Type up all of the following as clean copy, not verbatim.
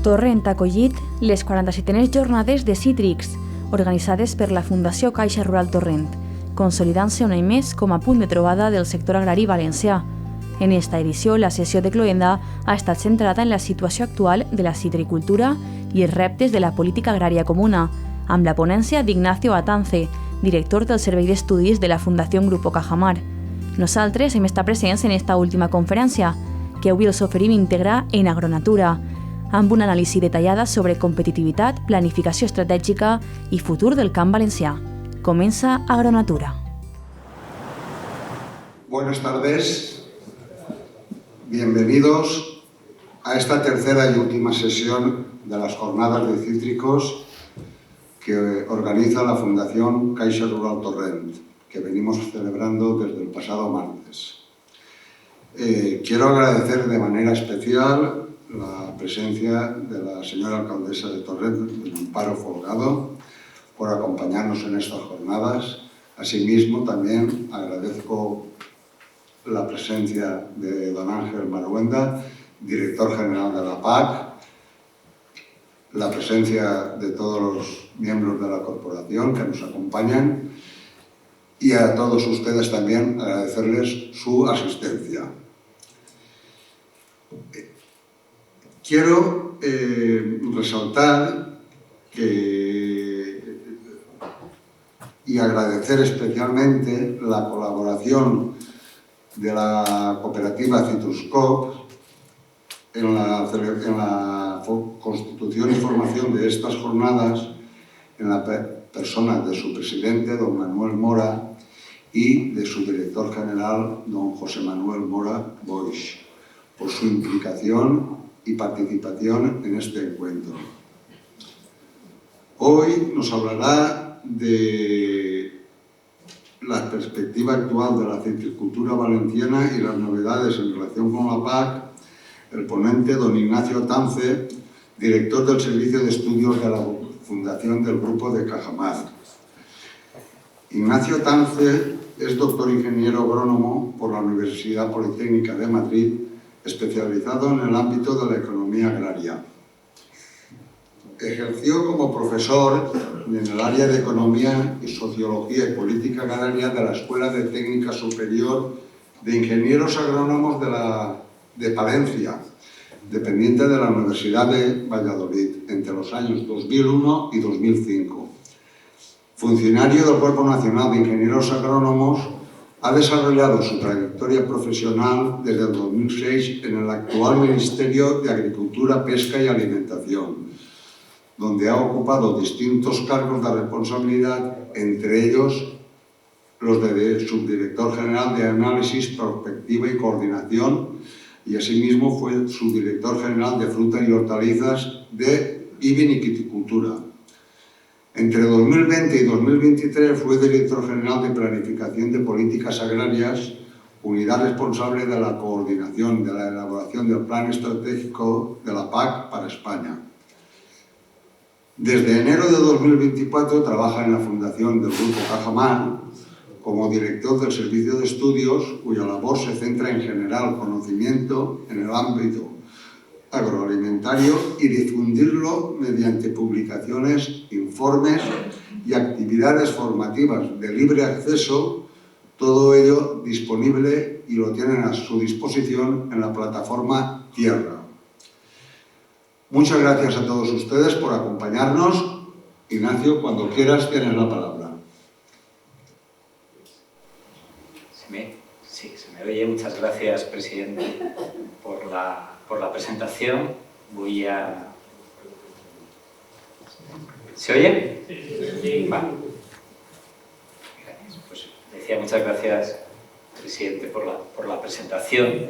Torrent ha acollit les 47enes jornades de Cítrics, organitzades per la Fundació Caixa Rural Torrent, consolidant-se un any més com a punt de trobada del sector agrari valencià. En esta edició, la sessió de cloenda ha estat centrada en la situació actual de la citricultura i els reptes de la política agrària comuna, amb la ponència d'Ignacio Atance, director del Servei d'Estudis de la Fundació Grupo Cajamar. Nosaltres hem estat presents en esta última conferència, que avui els oferim integrar en Agronatura, amb una anàlisi detallada sobre competitivitat, planificació estratègica i futur del camp valencià. Comença Agronatura. Buenas tardes, bienvenidos a esta tercera y última sesión de las jornadas de cítricos que organiza la Fundación Caixa Rural Torrent, que venimos celebrando desde el pasado martes. Quiero agradecer de manera especial la presencia de la señora alcaldesa de Torrent, Amparo Folgado, por acompañarnos en estas jornadas. Asimismo, también agradezco la presencia de don Ángel Maruenda, director general de la PAC, la presencia de todos los miembros de la corporación que nos acompañan y a todos ustedes también agradecerles su asistencia. Quiero resaltar y agradecer especialmente la colaboración de la cooperativa Citruscoop en la constitución y formación de estas jornadas, en la persona de su presidente, don Manuel Mora, y de su director general, don José Manuel Mora Boix, por su implicación y participación en este encuentro. Hoy nos hablará de la perspectiva actual de la citricultura valenciana y las novedades en relación con la PAC, el ponente don Ignacio Atance, director del Servicio de Estudios de la Fundación del Grupo de Cajamar. Ignacio Atance es doctor ingeniero agrónomo por la Universidad Politécnica de Madrid, especializado en el ámbito de la economía agraria. Ejerció como profesor en el área de Economía y Sociología y Política Agraria de la Escuela de Técnica Superior de Ingenieros Agrónomos de Palencia, dependiente de la Universidad de Valladolid, entre los años 2001 y 2005. Funcionario del Cuerpo Nacional de Ingenieros Agrónomos, ha desarrollado su trayectoria profesional desde el 2006 en el actual Ministerio de Agricultura, Pesca y Alimentación, donde ha ocupado distintos cargos de responsabilidad, entre ellos los de subdirector general de Análisis, Prospectiva y Coordinación, y asimismo fue subdirector general de Fruta y Hortalizas y Vinicultura. Entre 2020 y 2023 fue director general de Planificación de Políticas Agrarias, unidad responsable de la coordinación de la elaboración del Plan Estratégico de la PAC para España. Desde enero de 2024 trabaja en la Fundación del Grupo Cajamar como director del Servicio de Estudios, cuya labor se centra en generar conocimiento en el ámbito agroalimentario y difundirlo mediante publicaciones, informes y actividades formativas de libre acceso, todo ello disponible y lo tienen a su disposición en la plataforma Tierra. Muchas gracias a todos ustedes por acompañarnos. Ignacio, cuando quieras tienes la palabra. Sí, se me oye. Muchas gracias, presidente, por la presentación. ¿Se oye? Sí. Vale. Pues decía, muchas gracias, presidente, por la presentación.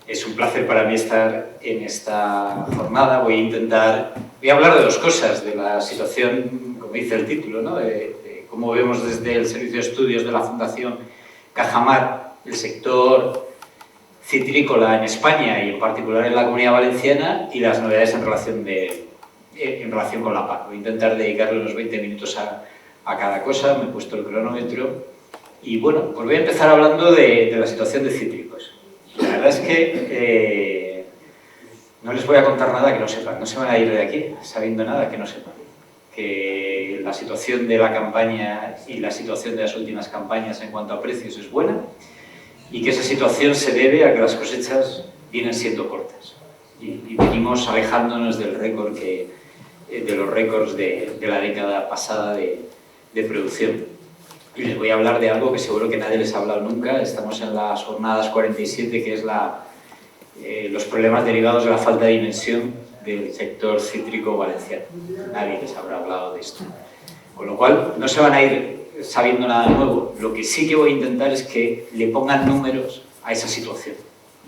Es un placer para mí estar en esta jornada. Voy a hablar de dos cosas, de la situación, como dice el título, ¿no? de cómo vemos desde el Servicio de Estudios de la Fundación Cajamar el sector citrícola en España y en particular en la Comunidad Valenciana, y las novedades en relación con la PAC. Voy a intentar dedicarle unos 20 minutos a cada cosa. Me he puesto el cronómetro y bueno, pues voy a empezar hablando de la situación de cítricos. La verdad es que No les voy a contar nada que no sepan, no se van a ir de aquí sabiendo nada que no sepan. Que la situación de la campaña y la situación de las últimas campañas en cuanto a precios es buena y que esa situación se debe a que las cosechas vienen siendo cortas y venimos alejándonos del récord de los récords de la década pasada de producción. Y les voy a hablar de algo que seguro que nadie les ha hablado nunca. Estamos en las jornadas 47, que es los problemas derivados de la falta de dimensión del sector cítrico valenciano. Nadie les habrá hablado de esto. Con lo cual, no se van a ir sabiendo nada nuevo. Lo que sí que voy a intentar es que le pongan números a esa situación.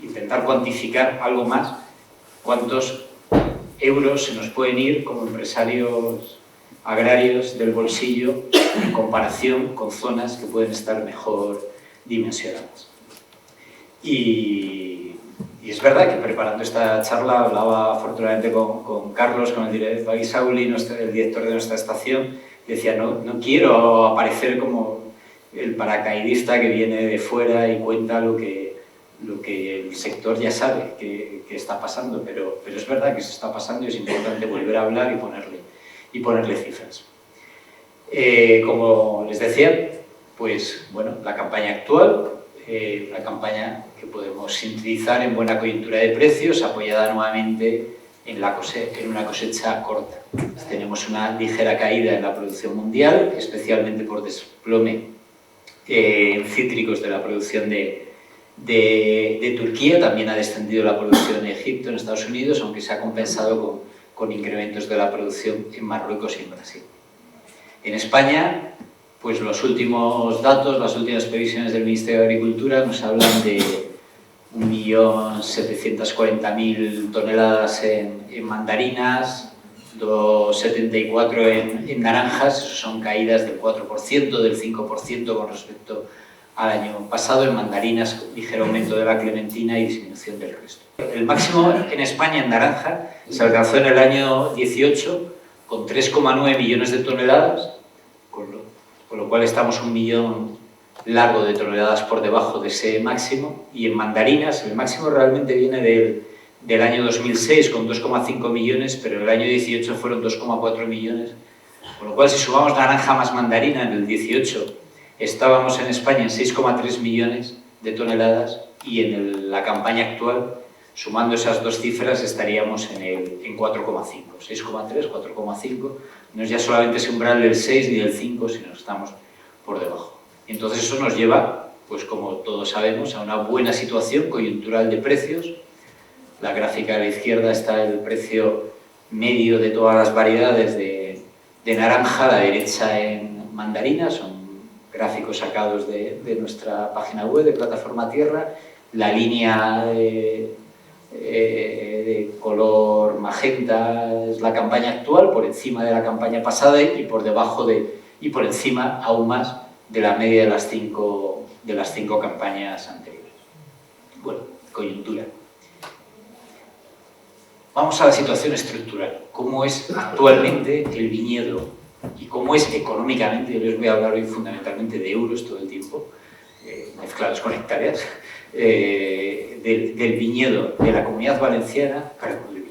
Intentar cuantificar algo más cuántos euros se nos pueden ir como empresarios agrarios del bolsillo en comparación con zonas que pueden estar mejor dimensionadas. Y es verdad que preparando esta charla hablaba afortunadamente con Carlos, con el director Baguisauli, el director de nuestra estación, y decía, no quiero aparecer como el paracaidista que viene de fuera y cuenta lo que el sector ya sabe que está pasando, pero es verdad que se está pasando y es importante volver a hablar y ponerle cifras. Como les decía, pues bueno, la campaña actual, la campaña que podemos sintetizar en buena coyuntura de precios, apoyada nuevamente en una cosecha corta. Tenemos una ligera caída en la producción mundial, especialmente por desplome en cítricos de la producción de Turquía. También ha descendido la producción en Egipto, en Estados Unidos, aunque se ha compensado con incrementos de la producción en Marruecos y en Brasil. En España, pues los últimos datos, las últimas previsiones del Ministerio de Agricultura nos hablan de 1.740.000 toneladas en mandarinas, 274 en naranjas, eso son caídas del 4%, del 5% con respecto al año pasado. En mandarinas, ligero aumento de la clementina y disminución del resto. El máximo en España en naranja se alcanzó en el año 18 con 3,9 millones de toneladas, con lo cual estamos 1 millón largo de toneladas por debajo de ese máximo. Y en mandarinas el máximo realmente viene del año 2006 con 2,5 millones, pero en el año 18 fueron 2,4 millones, con lo cual si sumamos naranja más mandarina en el 18 estábamos en España en 6,3 millones de toneladas y en la campaña actual, sumando esas dos cifras, estaríamos en 4,5. 6,3, 4,5. No es ya solamente ese umbral del 6 ni del 5, sino que estamos por debajo. Entonces eso nos lleva, pues como todos sabemos, a una buena situación coyuntural de precios. La gráfica de la izquierda está el precio medio de todas las variedades de naranja, a la derecha en mandarinas, son gráficos sacados de nuestra página web de Plataforma Tierra. La línea de color magenta es la campaña actual, por encima de la campaña pasada y por debajo y por encima aún más de la media de las cinco campañas anteriores. Bueno, coyuntura. Vamos a la situación estructural. ¿Cómo es actualmente el viñedo y cómo es económicamente? Yo les voy a hablar hoy fundamentalmente de euros todo el tiempo, mezclados con hectáreas, del viñedo de la Comunidad Valenciana, perdón,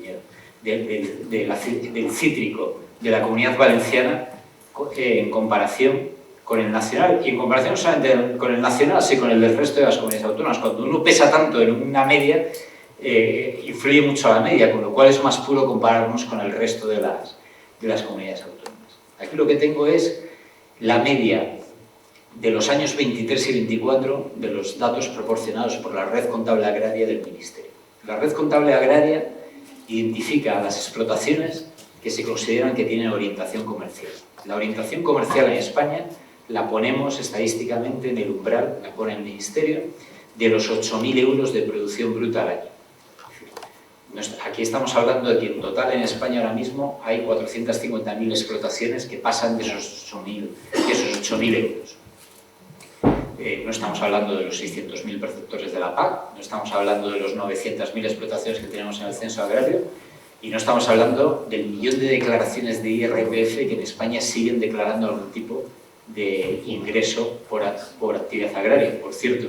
del cítrico de la Comunidad Valenciana en comparación con el nacional, y en comparación no solamente con el nacional, sino con el del resto de las comunidades autónomas. Cuando uno pesa tanto en una media, influye mucho a la media, con lo cual es más puro compararnos con el resto de las comunidades autónomas. Aquí lo que tengo es la media de los años 23 y 24 de los datos proporcionados por la Red Contable Agraria del Ministerio. La Red Contable Agraria identifica a las explotaciones que se consideran que tienen orientación comercial. La orientación comercial en España la ponemos estadísticamente en el umbral, la pone el Ministerio, de los 8.000 euros de producción bruta al año. Aquí estamos hablando de que en total en España ahora mismo hay 450.000 explotaciones que pasan de esos 8.000 euros. No estamos hablando de los 600.000 perceptores de la PAC, no estamos hablando de los 900.000 explotaciones que tenemos en el censo agrario y no estamos hablando del millón de declaraciones de IRPF que en España siguen declarando algún tipo de ingreso por actividad agraria. Por cierto,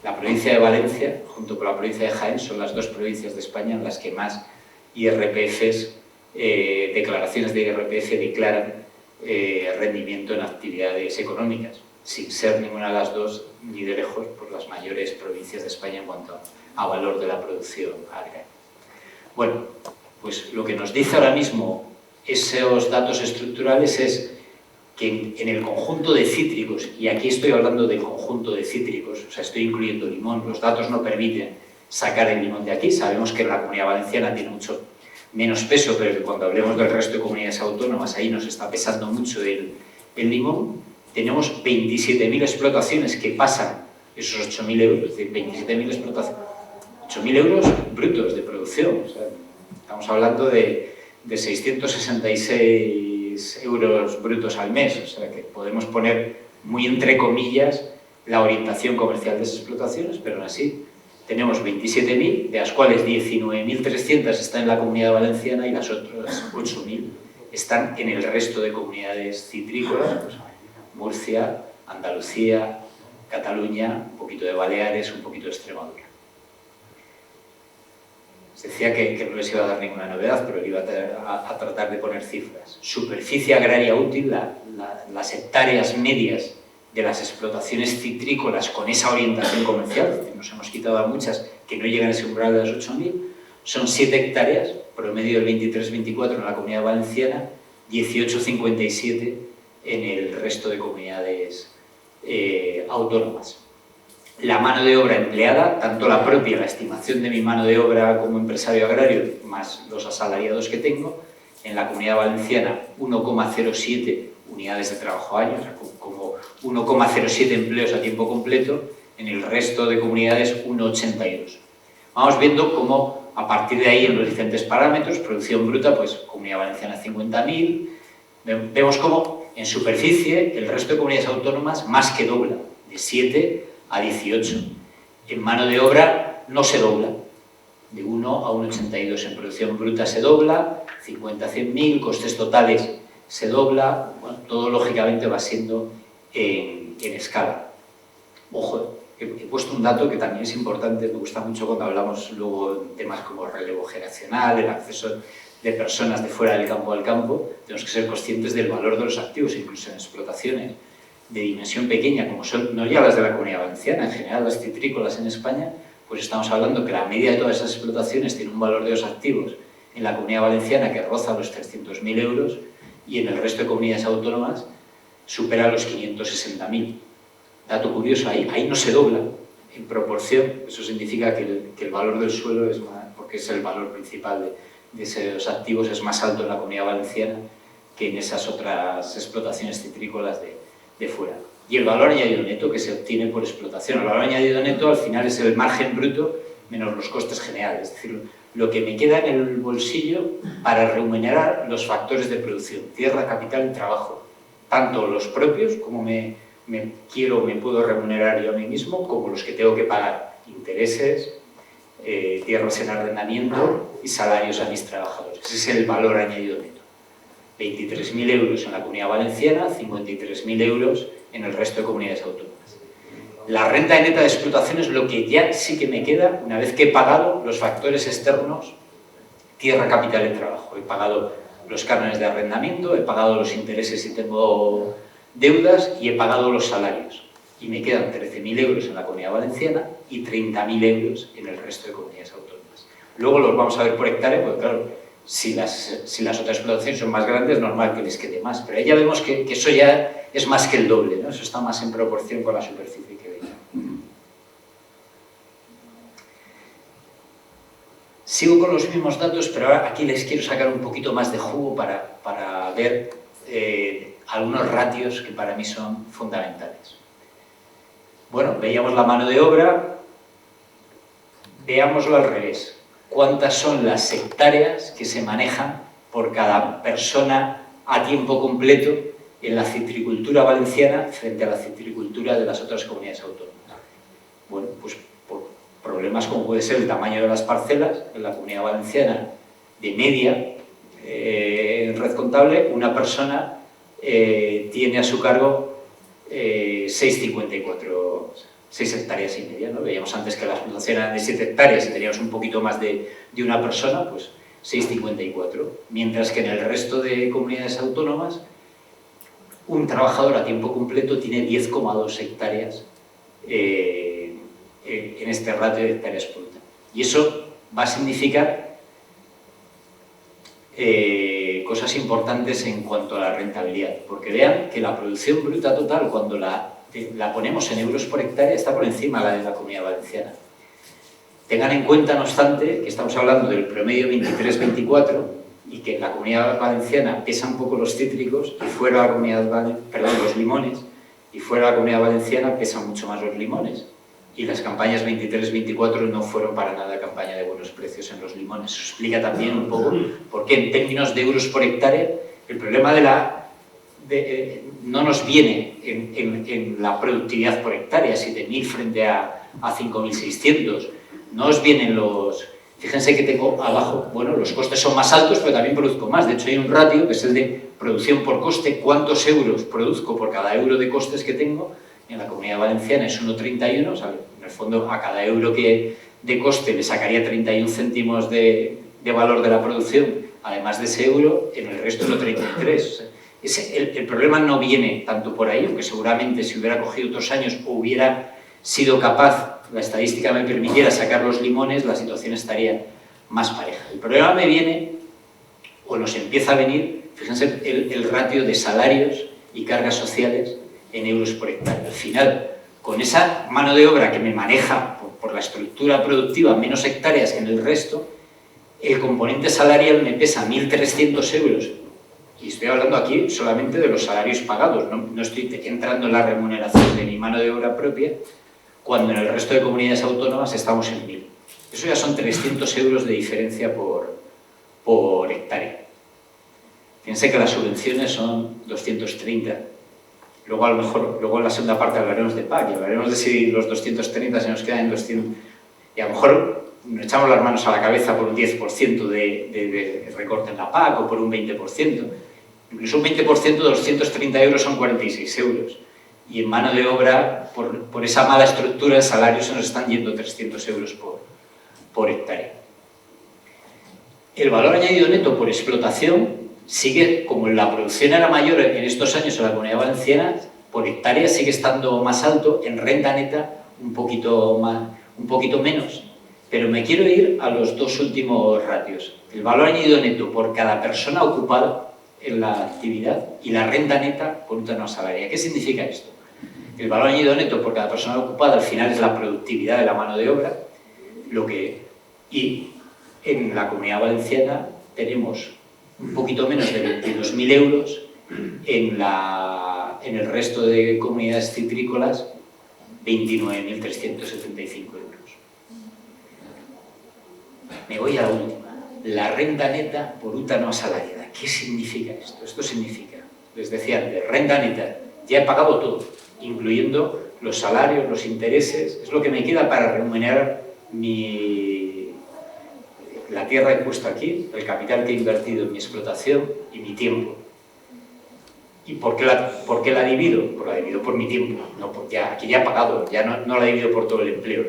La provincia de Valencia, junto con la provincia de Jaén, son las dos provincias de España en las que más IRPFs, declaraciones de IRPF declaran rendimiento en actividades económicas, sin ser ninguna de las dos, ni de lejos, por las mayores provincias de España en cuanto a valor de la producción agraria. Bueno, pues lo que nos dice ahora mismo esos datos estructurales es que en el conjunto de cítricos, y aquí estoy hablando del conjunto de cítricos, o sea, estoy incluyendo limón, los datos no permiten sacar el limón de aquí, sabemos que la Comunidad Valenciana tiene mucho menos peso, pero que cuando hablemos del resto de comunidades autónomas, ahí nos está pesando mucho el limón. Tenemos 27.000 explotaciones que pasan esos 8.000 euros, es decir, 27.000 explotaciones, 8.000 euros brutos de producción, o sea, estamos hablando de 666 euros brutos al mes, o sea que podemos poner muy entre comillas la orientación comercial de esas explotaciones, pero aún así tenemos 27.000, de las cuales 19.300 están en la Comunidad Valenciana y las otras 8.000 están en el resto de comunidades citrícolas, pues, Murcia, Andalucía, Cataluña, un poquito de Baleares, un poquito de Extremadura. Se decía que no les iba a dar ninguna novedad, pero iba a tratar de poner cifras. Superficie agraria útil, las hectáreas medias de las explotaciones citrícolas con esa orientación comercial, que nos hemos quitado a muchas que no llegan a ese umbral de las 8.000, son 7 hectáreas, promedio del 23-24 en la Comunidad Valenciana, 18,57 en el resto de comunidades autónomas. La mano de obra empleada, tanto la propia, la estimación de mi mano de obra como empresario agrario, más los asalariados que tengo, en la Comunidad Valenciana 1,07 unidades de trabajo año, o sea, como 1,07 empleos a tiempo completo, en el resto de comunidades 1,82. Vamos viendo cómo a partir de ahí en los diferentes parámetros, producción bruta, pues Comunidad Valenciana 50.000, vemos cómo en superficie el resto de comunidades autónomas más que dobla, de 7 a 18. En mano de obra no se dobla, de 1 a 1,82. En producción bruta se dobla, 50 a 100.000, costes totales se dobla, bueno, todo lógicamente va siendo en escala. Ojo, he puesto un dato que también es importante, me gusta mucho cuando hablamos luego de temas como relevo generacional, el acceso de personas de fuera del campo al campo, tenemos que ser conscientes del valor de los activos, incluso en explotaciones de dimensión pequeña, como son, no ya las de la Comunidad Valenciana, en general las citrícolas en España, pues estamos hablando que la media de todas esas explotaciones tiene un valor de los activos en la Comunidad Valenciana que roza los 300.000 euros y en el resto de comunidades autónomas supera los 560.000. Dato curioso, ahí no se dobla en proporción, eso significa que el valor del suelo es más, porque es el valor principal de esos activos, es más alto en la Comunidad Valenciana que en esas otras explotaciones citrícolas de fuera. Y el valor añadido neto que se obtiene por explotación. El valor añadido neto al final es el margen bruto menos los costes generales, es decir, lo que me queda en el bolsillo para remunerar los factores de producción, tierra, capital y trabajo, tanto los propios, como me puedo remunerar yo a mí mismo, como los que tengo que pagar, intereses, tierras en arrendamiento y salarios a mis trabajadores. Ese es el valor añadido neto. 23.000 euros en la Comunidad Valenciana, 53.000 euros en el resto de comunidades autónomas. La renta neta de explotación es lo que ya sí que me queda una vez que he pagado los factores externos, tierra, capital y trabajo. He pagado los cánones de arrendamiento, he pagado los intereses si tengo deudas y he pagado los salarios. Y me quedan 13.000 euros en la Comunidad Valenciana y 30.000 euros en el resto de comunidades autónomas. Luego los vamos a ver por hectárea, porque claro, si las otras explotaciones son más grandes, es normal que les quede más, pero ahí ya vemos que eso ya es más que el doble, ¿no? Eso está más en proporción con la superficie que veía. Sigo con los mismos datos, pero ahora aquí les quiero sacar un poquito más de jugo para ver algunos ratios que para mí son fundamentales. Bueno, veíamos la mano de obra, veámoslo al revés. ¿Cuántas son las hectáreas que se manejan por cada persona a tiempo completo en la citricultura valenciana frente a la citricultura de las otras comunidades autónomas? Bueno, pues por problemas como puede ser el tamaño de las parcelas, en la Comunidad Valenciana de media, en red contable, una persona tiene a su cargo 6,54 6 hectáreas y media, ¿no? Veíamos antes que la explotación era de 7 hectáreas y teníamos un poquito más de una persona, pues 6,54. Mientras que en el resto de comunidades autónomas, un trabajador a tiempo completo tiene 10,2 hectáreas en este ratio de hectáreas por hectárea. Y eso va a significar cosas importantes en cuanto a la rentabilidad, porque vean que la producción bruta total, cuando la ponemos en euros por hectárea, está por encima de la de la Comunidad Valenciana. Tengan en cuenta, no obstante, que estamos hablando del promedio 23-24 y que en la Comunidad Valenciana pesan un poco los cítricos y fuera la Comunidad los limones, y fuera de la Comunidad Valenciana pesan mucho más los limones. Y las campañas 23-24 no fueron para nada campaña de buenos precios en los limones. Eso explica también un poco por qué en términos de euros por hectárea el problema no nos viene en la productividad por hectárea, 7.000 frente a 5.600. No os vienen los... Fíjense que tengo abajo, bueno, los costes son más altos, pero también produzco más. De hecho, hay un ratio que es el de producción por coste, cuántos euros produzco por cada euro de costes que tengo. En la Comunidad Valenciana es 1,31, o sea, en el fondo a cada euro de coste le sacaría 31 céntimos de valor de la producción, además de ese euro, en el resto 1,33. El problema no viene tanto por ahí, aunque seguramente si hubiera cogido otros años o hubiera sido capaz, la estadística me permitiera sacar los limones, la situación estaría más pareja. El problema me viene, o nos empieza a venir, fíjense el ratio de salarios y cargas sociales en euros por hectárea. Al final, con esa mano de obra que me maneja por la estructura productiva menos hectáreas que en el resto, el componente salarial me pesa 1.300 euros. Y estoy hablando aquí solamente de los salarios pagados, no estoy entrando en la remuneración de mi mano de obra propia, cuando en el resto de comunidades autónomas estamos en 1.000. Eso ya son 300 euros de diferencia por hectárea. Fíjense que las subvenciones son 230. Luego, a lo mejor, en la segunda parte hablaremos de PAC y hablaremos de si los 230 se nos quedan en 200. Y a lo mejor nos echamos las manos a la cabeza por un 10% de recorte en la PAC o por un 20%. Incluso un 20% de 230 euros son 46 euros. Y en mano de obra, por esa mala estructura, el salario se nos están yendo 300 euros por hectárea. El valor añadido neto por explotación sigue, como la producción era mayor en estos años en la Comunidad Valenciana, por hectárea sigue estando más alto, en renta neta un poquito menos. Pero me quiero ir a los dos últimos ratios. El valor añadido neto por cada persona ocupada en la actividad y la renta neta por una asalariada. ¿Qué significa esto? El valor añadido neto por cada persona ocupada al final es la productividad de la mano de obra, y en la Comunidad Valenciana tenemos un poquito menos de 22.000 euros, en el resto de comunidades citrícolas 29.375 euros. Me voy a la última, la renta neta por UTA no asalariada. ¿Qué significa esto? Esto significa, les decía antes, renta neta, ya he pagado todo, incluyendo los salarios, los intereses, es lo que me queda para remunerar la tierra que he puesto aquí, el capital que he invertido en mi explotación y mi tiempo. ¿Y por qué la divido? Pues la divido por mi tiempo, no porque aquí ya he pagado, ya no la divido por todo el empleo,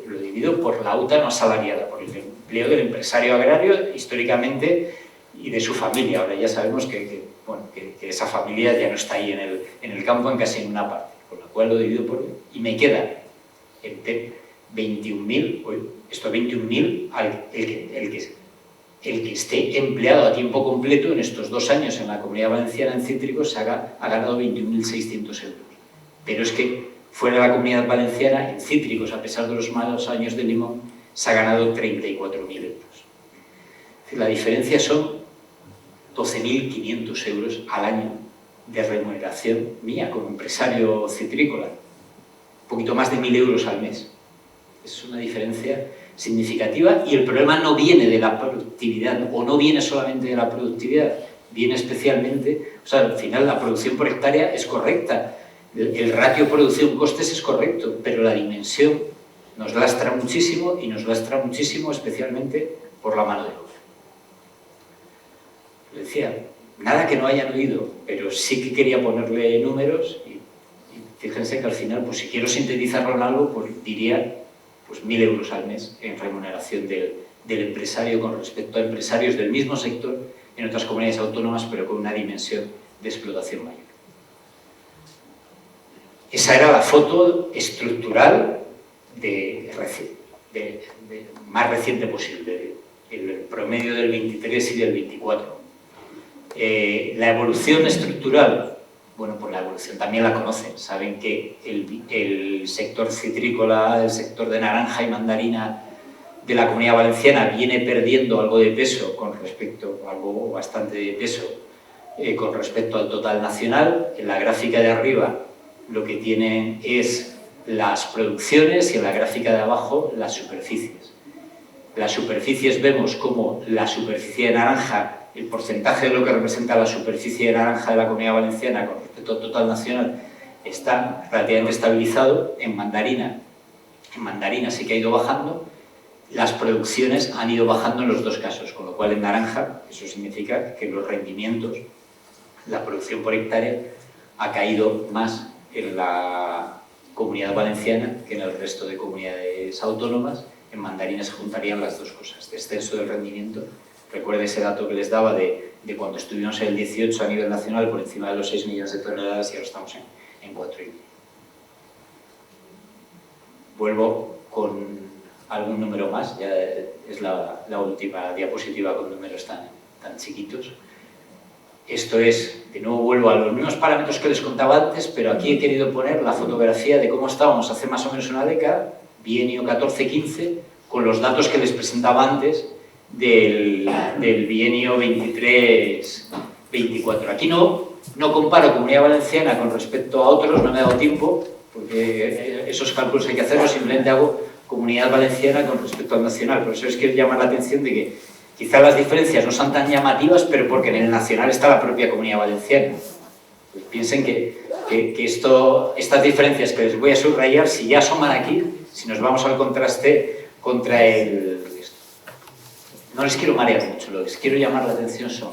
lo divido por la UTA no asalariada, por el empleo del empresario agrario históricamente y de su familia. Ahora ya sabemos que esa familia ya no está ahí en el campo en casi en una parte, con la cual lo divido por... y me queda 21.000, el que esté empleado a tiempo completo en estos 2 años en la Comunidad Valenciana en cítricos ha ganado 21.600 euros. Pero es que fuera de la Comunidad Valenciana, en cítricos, a pesar de los malos años de limón, se ha ganado 34.000 euros. Es decir, la diferencia son 12.500 euros al año de remuneración mía como empresario citrícola. Un poquito más de 1.000 euros al mes. Es una diferencia significativa y el problema no viene de la productividad o no viene solamente de la productividad, viene especialmente, o sea, al final la producción por hectárea es correcta, el ratio producción-costes es correcto, pero la dimensión nos lastra muchísimo y nos lastra muchísimo especialmente por la mano de obra. Decía, nada que no hayan oído, pero sí que quería ponerle números y Fíjense que al final, pues si quiero sintetizarlo en algo, pues diría pues 1.000 euros al mes en remuneración del empresario con respecto a empresarios del mismo sector en otras comunidades autónomas, pero con una dimensión de explotación mayor. Esa era la foto estructural más reciente posible, el promedio del 23 y del 24. La evolución estructural, bueno, pues la evolución también la conocen. Saben que el sector citrícola, el sector de naranja y mandarina de la Comunidad Valenciana viene perdiendo algo de peso algo bastante de peso con respecto al total nacional. En la gráfica de arriba lo que tienen es las producciones y en la gráfica de abajo las superficies. Las superficies vemos como la superficie de naranja, el porcentaje de lo que representa la superficie de naranja de la Comunidad Valenciana con respecto al total nacional está relativamente estabilizado. En mandarina sí que ha ido bajando. Las producciones han ido bajando en los dos casos, con lo cual en naranja eso significa que los rendimientos, la producción por hectárea, ha caído más en la Comunidad Valenciana que en el resto de comunidades autónomas. En mandarina se juntarían las dos cosas, descenso del rendimiento. Recuerda ese dato que les daba de cuando estuvimos en el 18 a nivel nacional por encima de los 6 millones de toneladas y ahora estamos en 4,5. Vuelvo con algún número más, ya es la última diapositiva con números tan chiquitos. Esto es, de nuevo vuelvo a los mismos parámetros que les contaba antes, pero aquí he querido poner la fotografía de cómo estábamos hace más o menos una década, bienio 14-15, con los datos que les presentaba antes del bienio 23-24. Aquí no comparo Comunidad Valenciana con respecto a otros, no me ha dado tiempo, porque esos cálculos hay que hacerlos, simplemente hago Comunidad Valenciana con respecto al nacional. Por eso es que llamar la atención de que quizá las diferencias no son tan llamativas, pero porque en el nacional está la propia Comunidad Valenciana. Pues piensen que estas diferencias que les voy a subrayar, si ya asoman aquí, si nos vamos al contraste contra el... No les quiero marear mucho, lo que les quiero llamar la atención son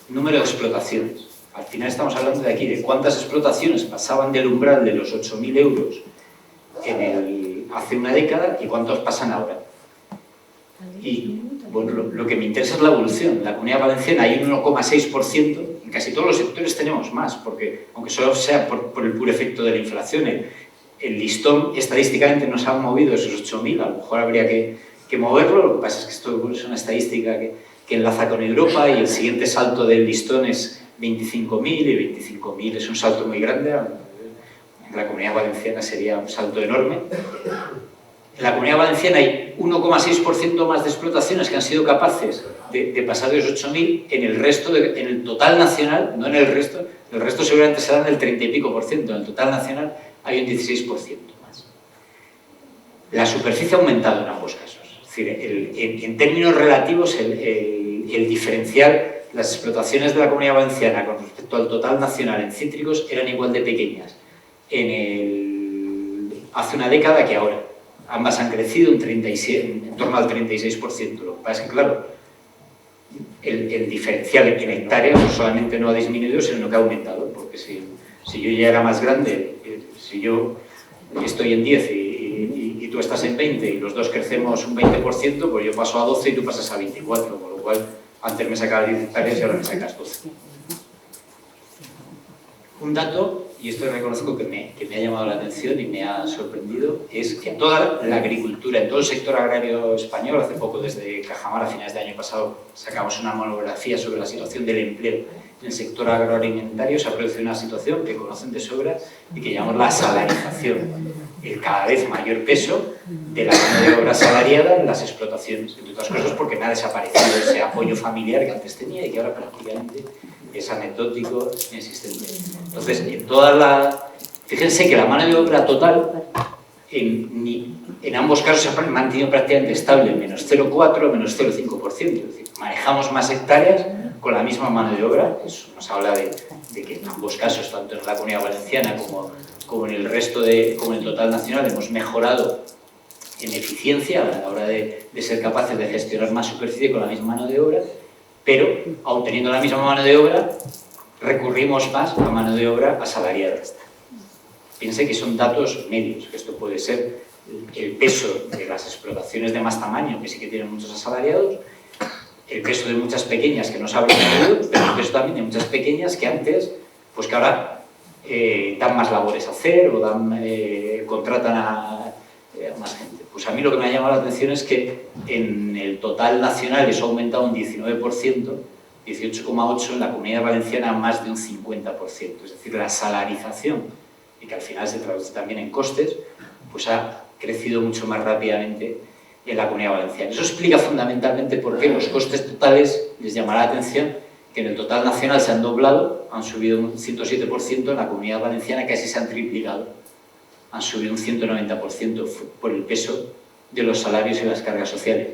número de explotaciones. Al final estamos hablando de aquí, de cuántas explotaciones pasaban del umbral de los 8.000 euros hace una década y cuántos pasan ahora. Y bueno, lo que me interesa es la evolución. En la Comunidad Valenciana hay un 1,6%, en casi todos los sectores tenemos más, porque aunque solo sea por el puro efecto de la inflación, el listón estadísticamente nos ha movido esos 8.000, a lo mejor habría que moverlo. Lo que pasa es que esto es una estadística que enlaza con Europa y el siguiente salto del listón es 25.000 y 25.000 es un salto muy grande. En la Comunidad Valenciana sería un salto enorme. En la Comunidad Valenciana hay 1,6% más de explotaciones que han sido capaces de pasar de los 8.000. En el total nacional, no en el resto seguramente serán del 30 y pico %, en el total nacional hay un 16% más. La superficie ha aumentado en ambos casos. Es decir, en términos relativos, el diferencial, las explotaciones de la Comunidad Valenciana con respecto al total nacional en cítricos eran igual de pequeñas hace una década que ahora. Ambas han crecido en torno al 36%. Lo que pasa es que, claro, el diferencial en hectáreas no solamente no ha disminuido, sino que ha aumentado, porque si yo ya era más grande, si yo estoy en 10 y tú estás en 20 y los dos crecemos un 20%, pues yo paso a 12 y tú pasas a 24, con lo cual antes me sacaba 10 hectáreas y ahora me sacas 12. Un dato, y esto reconozco que me ha llamado la atención y me ha sorprendido, es que en toda la agricultura, en todo el sector agrario español, hace poco desde Cajamar, a finales del año pasado, sacamos una monografía sobre la situación del empleo en el sector agroalimentario. Se ha producido una situación que conocen de sobra y que llamamos la asalarización, el cada vez mayor peso de la mano de obra asalariada en las explotaciones, entre otras cosas porque me ha desaparecido ese apoyo familiar que antes tenía y que ahora prácticamente es anecdótico, inexistente. Entonces, fíjense que la mano de obra total en ambos casos se ha mantenido prácticamente estable, menos 0,4, menos 0,5%. Es decir, manejamos más hectáreas con la misma mano de obra. Eso nos habla de que en ambos casos, tanto en la Comunidad Valenciana como en el resto como en el total nacional, hemos mejorado en eficiencia a la hora de ser capaces de gestionar más superficie con la misma mano de obra. Pero, aun teniendo la misma mano de obra, recurrimos más a mano de obra asalariada. piense que son datos medios, que esto puede ser el peso de las explotaciones de más tamaño, que sí que tienen muchos asalariados, el peso de muchas pequeñas que no se hablan de ello, pero el peso también de muchas pequeñas que antes, pues que ahora dan más labores a hacer o contratan a más gente. Pues a mí lo que me ha llamado la atención es que en el total nacional eso ha aumentado un 19%, 18,8%, en la Comunidad Valenciana más de un 50%. Es decir, la salarización, y que al final se traduce también en costes, pues ha crecido mucho más rápidamente en la Comunidad Valenciana. Eso explica fundamentalmente por qué los costes totales, les llamará la atención, que en el total nacional se han doblado, han subido un 107%, en la Comunidad Valenciana casi se han triplicado, han subido un 190% por el peso de los salarios y las cargas sociales.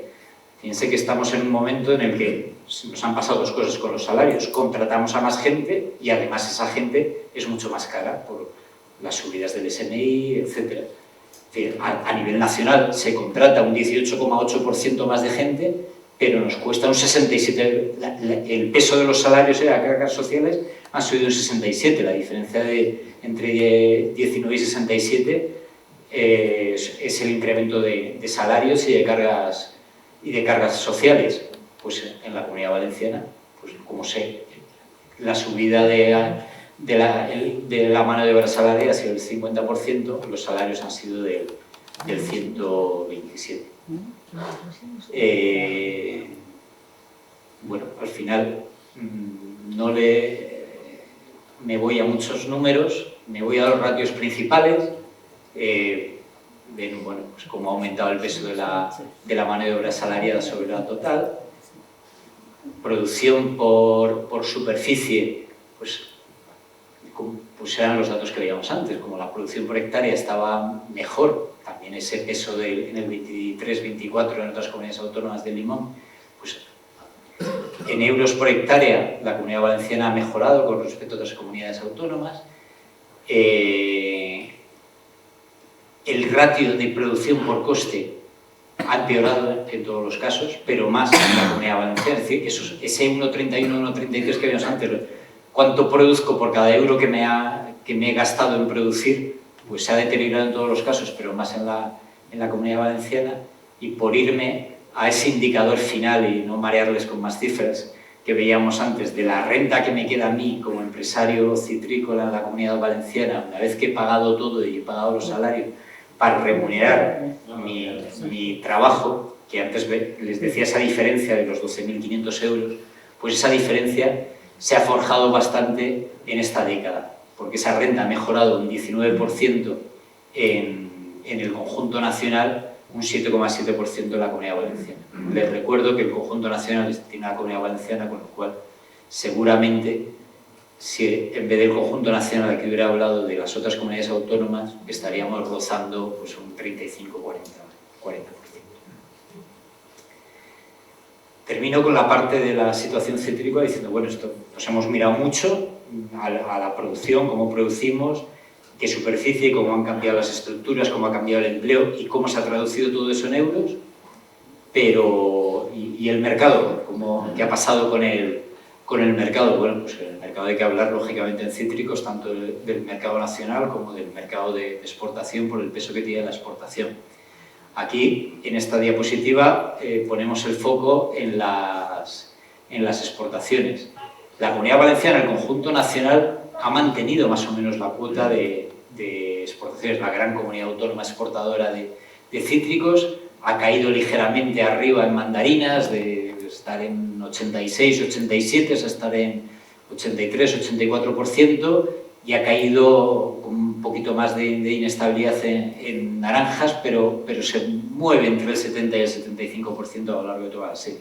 Fíjense que estamos en un momento en el que nos han pasado dos cosas con los salarios. Contratamos a más gente y además esa gente es mucho más cara por las subidas del SMI, etc. A nivel nacional se contrata un 18,8% más de gente, pero nos cuesta un 67%. El peso de los salarios y las cargas sociales han subido un 67%. La diferencia entre 19 y 67 es el incremento de salarios y de cargas sociales. Pues en la Comunidad Valenciana, pues como sé, la subida de la mano de obra salarial ha sido del 50%, los salarios han sido del 127%. Bueno, al final me voy a muchos números, me voy a los ratios principales. Ven, bueno, pues cómo ha aumentado el peso de la mano de obra asalariada sobre la total. Producción por superficie, pues eran los datos que veíamos antes. Como la producción por hectárea estaba mejor, también ese peso en el 23-24 en otras comunidades autónomas del limón, pues en euros por hectárea la Comunidad Valenciana ha mejorado con respecto a otras comunidades autónomas. El ratio de producción por coste ha empeorado en todos los casos, pero más en la Comunidad Valenciana. Es decir, ese 1,31, 1,33 que vimos antes, cuánto produzco por cada euro que me he gastado en producir, pues se ha deteriorado en todos los casos, pero más en la Comunidad Valenciana. Y por irme a ese indicador final y no marearles con más cifras que veíamos antes, de la renta que me queda a mí como empresario citrícola en la Comunidad Valenciana, una vez que he pagado todo y he pagado los salarios, para remunerar mi trabajo, que antes les decía esa diferencia de los 12.500 euros, pues esa diferencia se ha forjado bastante en esta década, porque esa renta ha mejorado un 19% en el conjunto nacional, un 7,7% en la Comunidad Valenciana. Les recuerdo que el conjunto nacional tiene la Comunidad Valenciana, con lo cual seguramente, si en vez del conjunto nacional que hubiera hablado de las otras comunidades autónomas, estaríamos rozando pues, un 35-40%. Termino con la parte de la situación citrícola diciendo, bueno, esto nos hemos mirado mucho a la producción, cómo producimos, qué superficie, cómo han cambiado las estructuras, cómo ha cambiado el empleo y cómo se ha traducido todo eso en euros, pero y el mercado, ¿qué ha pasado con el mercado? Bueno, pues el mercado hay que hablar lógicamente en cítricos, tanto del mercado nacional como del mercado de exportación por el peso que tiene la exportación. Aquí, en esta diapositiva, ponemos el foco en las exportaciones. La Comunidad Valenciana, el conjunto nacional, ha mantenido más o menos la cuota de exportaciones. La gran comunidad autónoma exportadora de cítricos ha caído ligeramente arriba en mandarinas, de estar en 86, 87, hasta estar en 83, 84%, y ha caído con un poquito más de inestabilidad en naranjas, pero se mueve entre el 70 y el 75% a lo largo de toda la serie.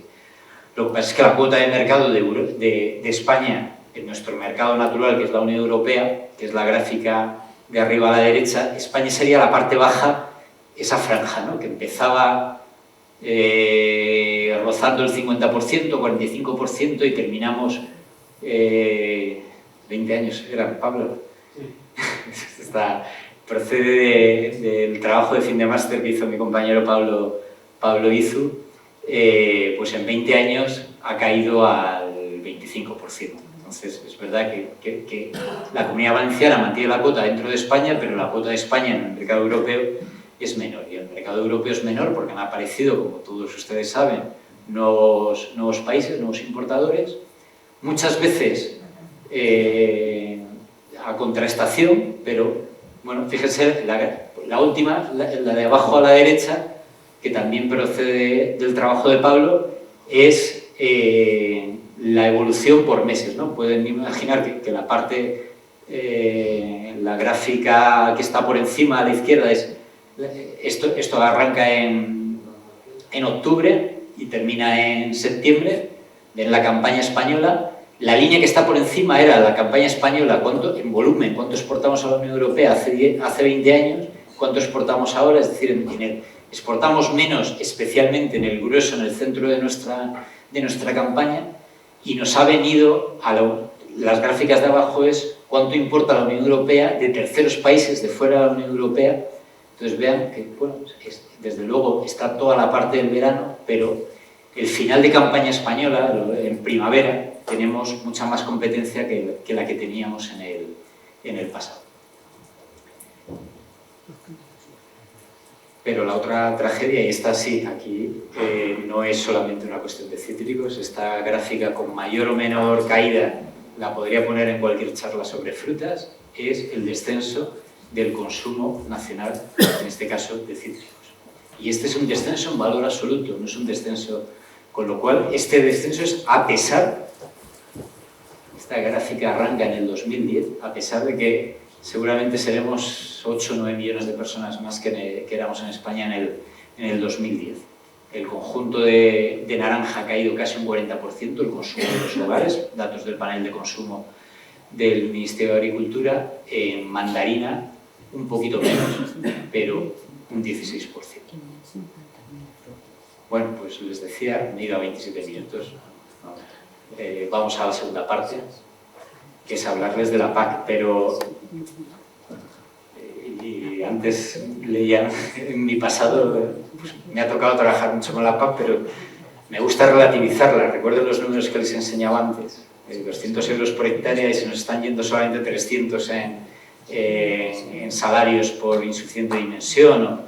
Lo que pasa es que la cuota de mercado de España en nuestro mercado natural, que es la Unión Europea, que es la gráfica de arriba a la derecha, España sería la parte baja, esa franja, ¿no?, que empezaba rozando el 50%, 45% y terminamos 20 años, ¿era Pablo? Sí. Procede del trabajo de fin de máster que hizo mi compañero Pablo Izu, pues en 20 años ha caído al 25%. Entonces, es verdad que la Comunidad Valenciana mantiene la cuota dentro de España, pero la cuota de España en el mercado europeo es menor. Y el mercado europeo es menor porque han aparecido, como todos ustedes saben, nuevos países, nuevos importadores, muchas veces a contraestación, pero, bueno, fíjense, la última, la de abajo a la derecha, que también procede del trabajo de Pablo, es la evolución por meses, ¿no? Pueden imaginar que la parte, la gráfica que está por encima a la izquierda es esto arranca en octubre y termina en septiembre, en la campaña española. La línea que está por encima era la campaña española, en volumen, cuánto exportamos a la Unión Europea hace 20 años, cuánto exportamos ahora, es decir, exportamos menos, especialmente en el grueso, en el centro de nuestra campaña, y nos ha venido, las gráficas de abajo es cuánto importa la Unión Europea de terceros países de fuera de la Unión Europea. Entonces vean que, bueno, desde luego está toda la parte del verano, pero el final de campaña española, en primavera, tenemos mucha más competencia que la que teníamos en el pasado. Pero la otra tragedia, y esta sí, aquí no es solamente una cuestión de cítricos, esta gráfica con mayor o menor caída, la podría poner en cualquier charla sobre frutas, es el descenso del consumo nacional, en este caso de cítricos. Y este es un descenso en valor absoluto, no es un descenso, con lo cual este descenso es a pesar, esta gráfica arranca en el 2010, a pesar de que seguramente seremos 8 o 9 millones de personas más que éramos en España en el 2010. El conjunto de naranja ha caído casi un 40%, el consumo de los hogares, datos del panel de consumo del Ministerio de Agricultura. En mandarina un poquito menos, pero un 16%. Bueno, pues les decía, me he ido a 27 minutos. Vamos a la segunda parte, que es hablarles de la PAC, pero y antes leía en mi pasado, pues, me ha tocado trabajar mucho con la PAC, pero me gusta relativizarla. Recuerden los números que les enseñaba antes, 200 euros por hectárea, y se nos están yendo solamente 300 en salarios por insuficiente dimensión,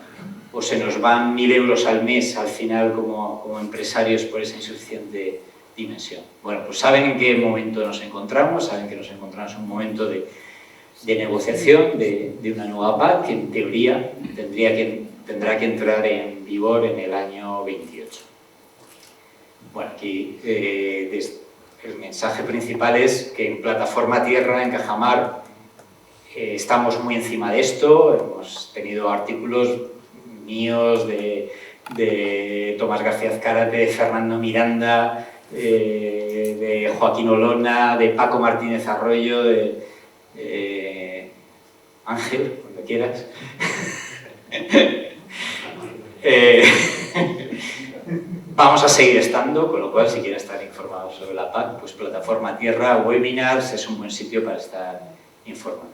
o se nos van 1.000 euros al mes al final como empresarios por esa insuficiente dimensión. Bueno, pues saben en qué momento nos encontramos, saben que nos encontramos en un momento de negociación de una nueva PAC que en teoría tendrá que entrar en vigor en el año 28. Bueno, aquí el mensaje principal es que en Plataforma Tierra, en Cajamar, estamos muy encima de esto. Hemos tenido artículos míos, de Tomás García Azcárate, de Fernando Miranda, de Joaquín Olona, de Paco Martínez Arroyo, de Ángel, cuando quieras. Vamos a seguir estando, con lo cual, si quieren estar informados sobre la PAC, pues Plataforma Tierra, webinars, es un buen sitio para estar informado.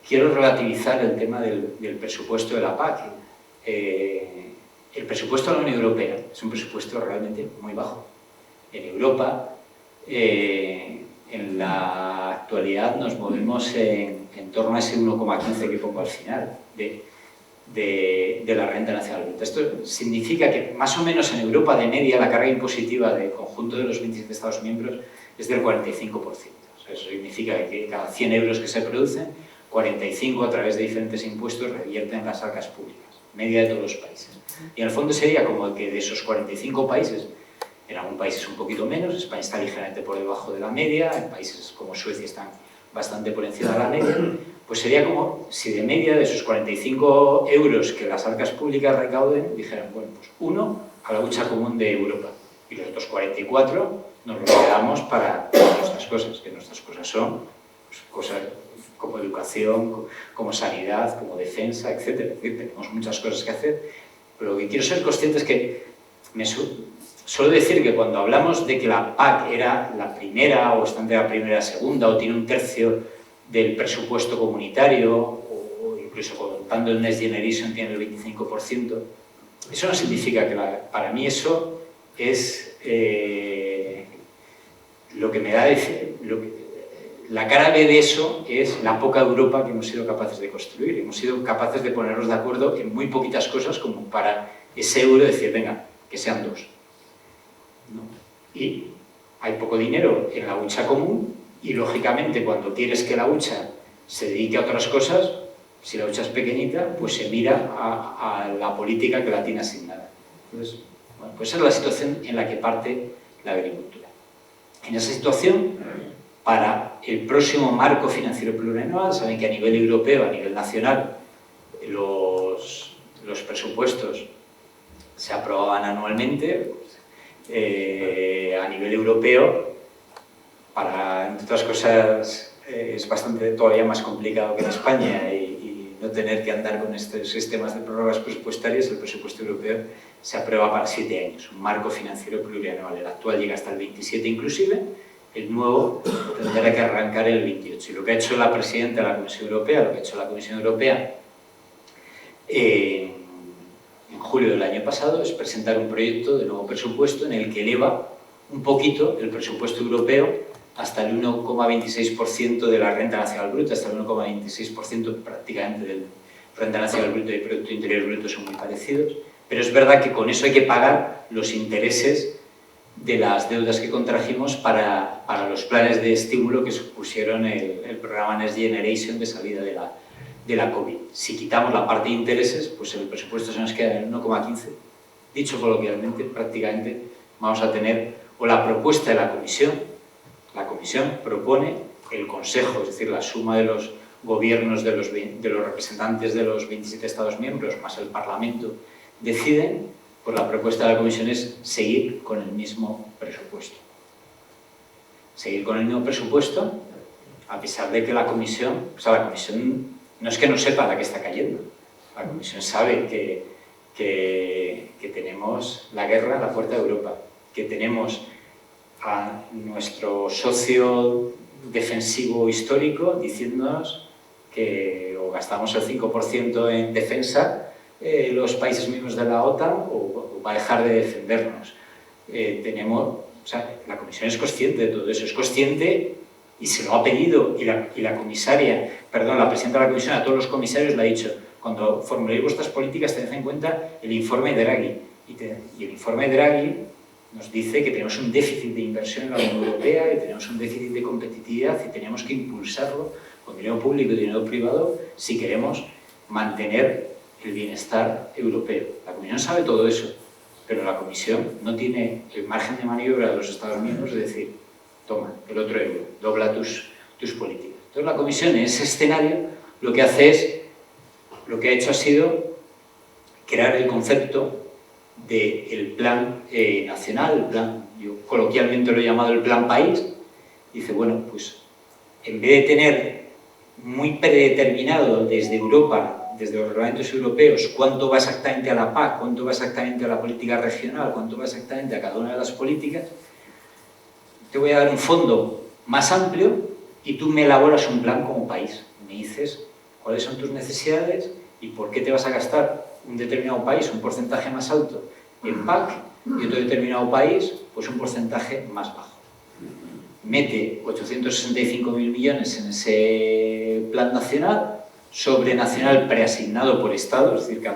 Quiero relativizar el tema del presupuesto de la PAC. El presupuesto de la Unión Europea es un presupuesto realmente muy bajo. En Europa, en la actualidad, nos movemos en torno a ese 1,15 que pongo al final de la renta nacional bruta. Esto significa que más o menos en Europa de media la carga impositiva del conjunto de los 27 Estados miembros es del 45%. O sea, eso significa que cada 100 euros que se producen, 45 a través de diferentes impuestos revierten en las arcas públicas, media de todos los países. Y en el fondo sería como que de esos 45 países, en algunos países un poquito menos, España está ligeramente por debajo de la media, en países como Suecia están bastante por encima de la media, pues sería como si de media de esos 45 euros que las arcas públicas recauden, dijeran, bueno, pues 1 a la hucha común de Europa, y los otros 44 nos los quedamos para nuestras cosas, que nuestras cosas son pues, cosas como educación, como sanidad, como defensa, etc. Tenemos muchas cosas que hacer, pero lo que quiero ser consciente es que suelo decir que cuando hablamos de que la PAC era la primera, o está entre la primera y la segunda, o tiene un tercio del presupuesto comunitario, o incluso contando el Next Generation tiene el 25%, eso no significa que para mí eso es lo que me da la cara B de eso es la poca Europa que hemos sido capaces de construir. Hemos sido capaces de ponernos de acuerdo en muy poquitas cosas como para ese euro decir, venga, que sean dos, ¿no? Y hay poco dinero en la hucha común y, lógicamente, cuando quieres que la hucha se dedique a otras cosas, si la hucha es pequeñita, pues se mira a la política que la tiene asignada. Entonces, bueno, pues esa es la situación en la que parte la agricultura. En esa situación, para el próximo marco financiero plurianual, saben que a nivel europeo, a nivel nacional, los presupuestos se aprobaban anualmente. A nivel europeo, entre otras cosas, es bastante todavía más complicado que en España y no tener que andar con estos sistemas de prórrogas presupuestarias. El presupuesto europeo se aprueba para 7 años, un marco financiero plurianual. El actual llega hasta el 27 inclusive, el nuevo tendrá que arrancar el 28. Y lo que ha hecho la presidenta de la Comisión Europea, lo que ha hecho la Comisión Europea en julio del año pasado, es presentar un proyecto de nuevo presupuesto en el que eleva un poquito el presupuesto europeo hasta el 1,26% de la renta nacional bruta, hasta el 1,26% prácticamente del renta nacional bruta y Producto Interior Bruto son muy parecidos, pero es verdad que con eso hay que pagar los intereses de las deudas que contrajimos para los planes de estímulo que supusieron el programa Next Generation de salida de la COVID. Si quitamos la parte de intereses, pues el presupuesto se nos queda en el 1,15. Dicho coloquialmente, prácticamente vamos a tener, o la propuesta de la Comisión propone, el Consejo, es decir, la suma de los gobiernos de los representantes de los 27 Estados miembros, más el Parlamento, deciden, pues la propuesta de la Comisión es seguir con el mismo presupuesto. Seguir con el mismo presupuesto, a pesar de que la Comisión no es que no sepa la que está cayendo. La Comisión sabe que tenemos la guerra a la puerta de Europa, que tenemos a nuestro socio defensivo histórico diciéndonos que o gastamos el 5% en defensa los países miembros de la OTAN o va a dejar de defendernos. La Comisión es consciente de todo eso, es consciente y se lo ha pedido, y la presidenta de la Comisión a todos los comisarios le ha dicho: cuando formuléis vuestras políticas tened en cuenta el informe de Draghi, y el informe de Draghi nos dice que tenemos un déficit de inversión en la Unión Europea, y tenemos un déficit de competitividad y tenemos que impulsarlo con dinero público y dinero privado si queremos mantener el bienestar europeo. La Comisión sabe todo eso, pero la Comisión no tiene el margen de maniobra de los Estados miembros de decir: toma, el otro euro, dobla tus políticas. Entonces la Comisión, en ese escenario, lo que ha hecho ha sido crear el concepto del plan nacional, yo coloquialmente lo he llamado el plan país. Dice, bueno, pues en vez de tener muy predeterminado desde Europa, desde los reglamentos europeos, cuánto va exactamente a la PAC, cuánto va exactamente a la política regional, cuánto va exactamente a cada una de las políticas, te voy a dar un fondo más amplio y tú me elaboras un plan como país. Me dices cuáles son tus necesidades y por qué te vas a gastar un determinado país un porcentaje más alto en PAC y otro determinado país pues un porcentaje más bajo. Mete 865.000 millones en ese plan nacional, sobrenacional preasignado por Estado, es decir, que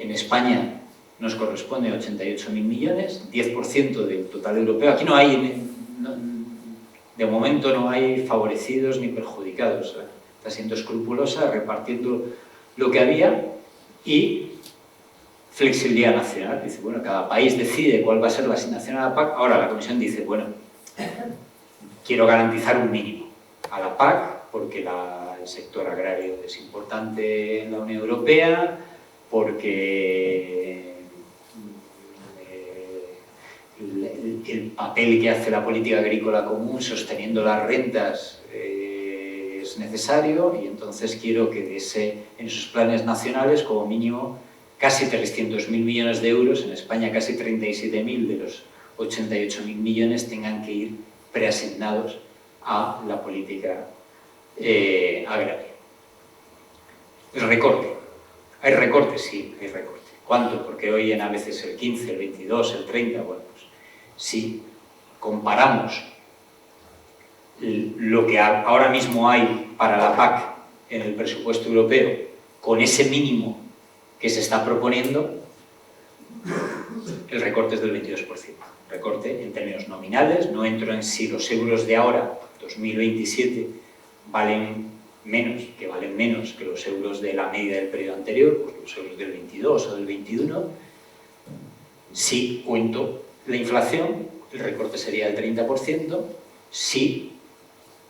en España nos corresponde 88.000 millones, 10% del total europeo. Aquí de momento no hay favorecidos ni perjudicados. Está siendo escrupulosa, repartiendo lo que había, y flexibilidad nacional. Dice, bueno, cada país decide cuál va a ser la asignación a la PAC. Ahora la Comisión dice, bueno, quiero garantizar un mínimo a la PAC porque el sector agrario es importante en la Unión Europea, porque el papel que hace la política agrícola común sosteniendo las rentas es necesario, y entonces quiero que en esos planes nacionales como mínimo casi 300.000 millones de euros, en España casi 37.000 de los 88.000 millones tengan que ir preasignados a la política agraria. El recorte. ¿Hay recorte? Sí, hay recorte. ¿Cuánto? Porque hoy en a veces el 15, el 22, el 30, bueno, pues si comparamos lo que ahora mismo hay para la PAC en el presupuesto europeo con ese mínimo que se está proponiendo, el recorte es del 22%. Recorte en términos nominales, no entro en si los euros de ahora, 2027, valen menos que los euros de la media del periodo anterior, pues los euros del 22 o del 21. Si cuento la inflación, el recorte sería del 30%. Si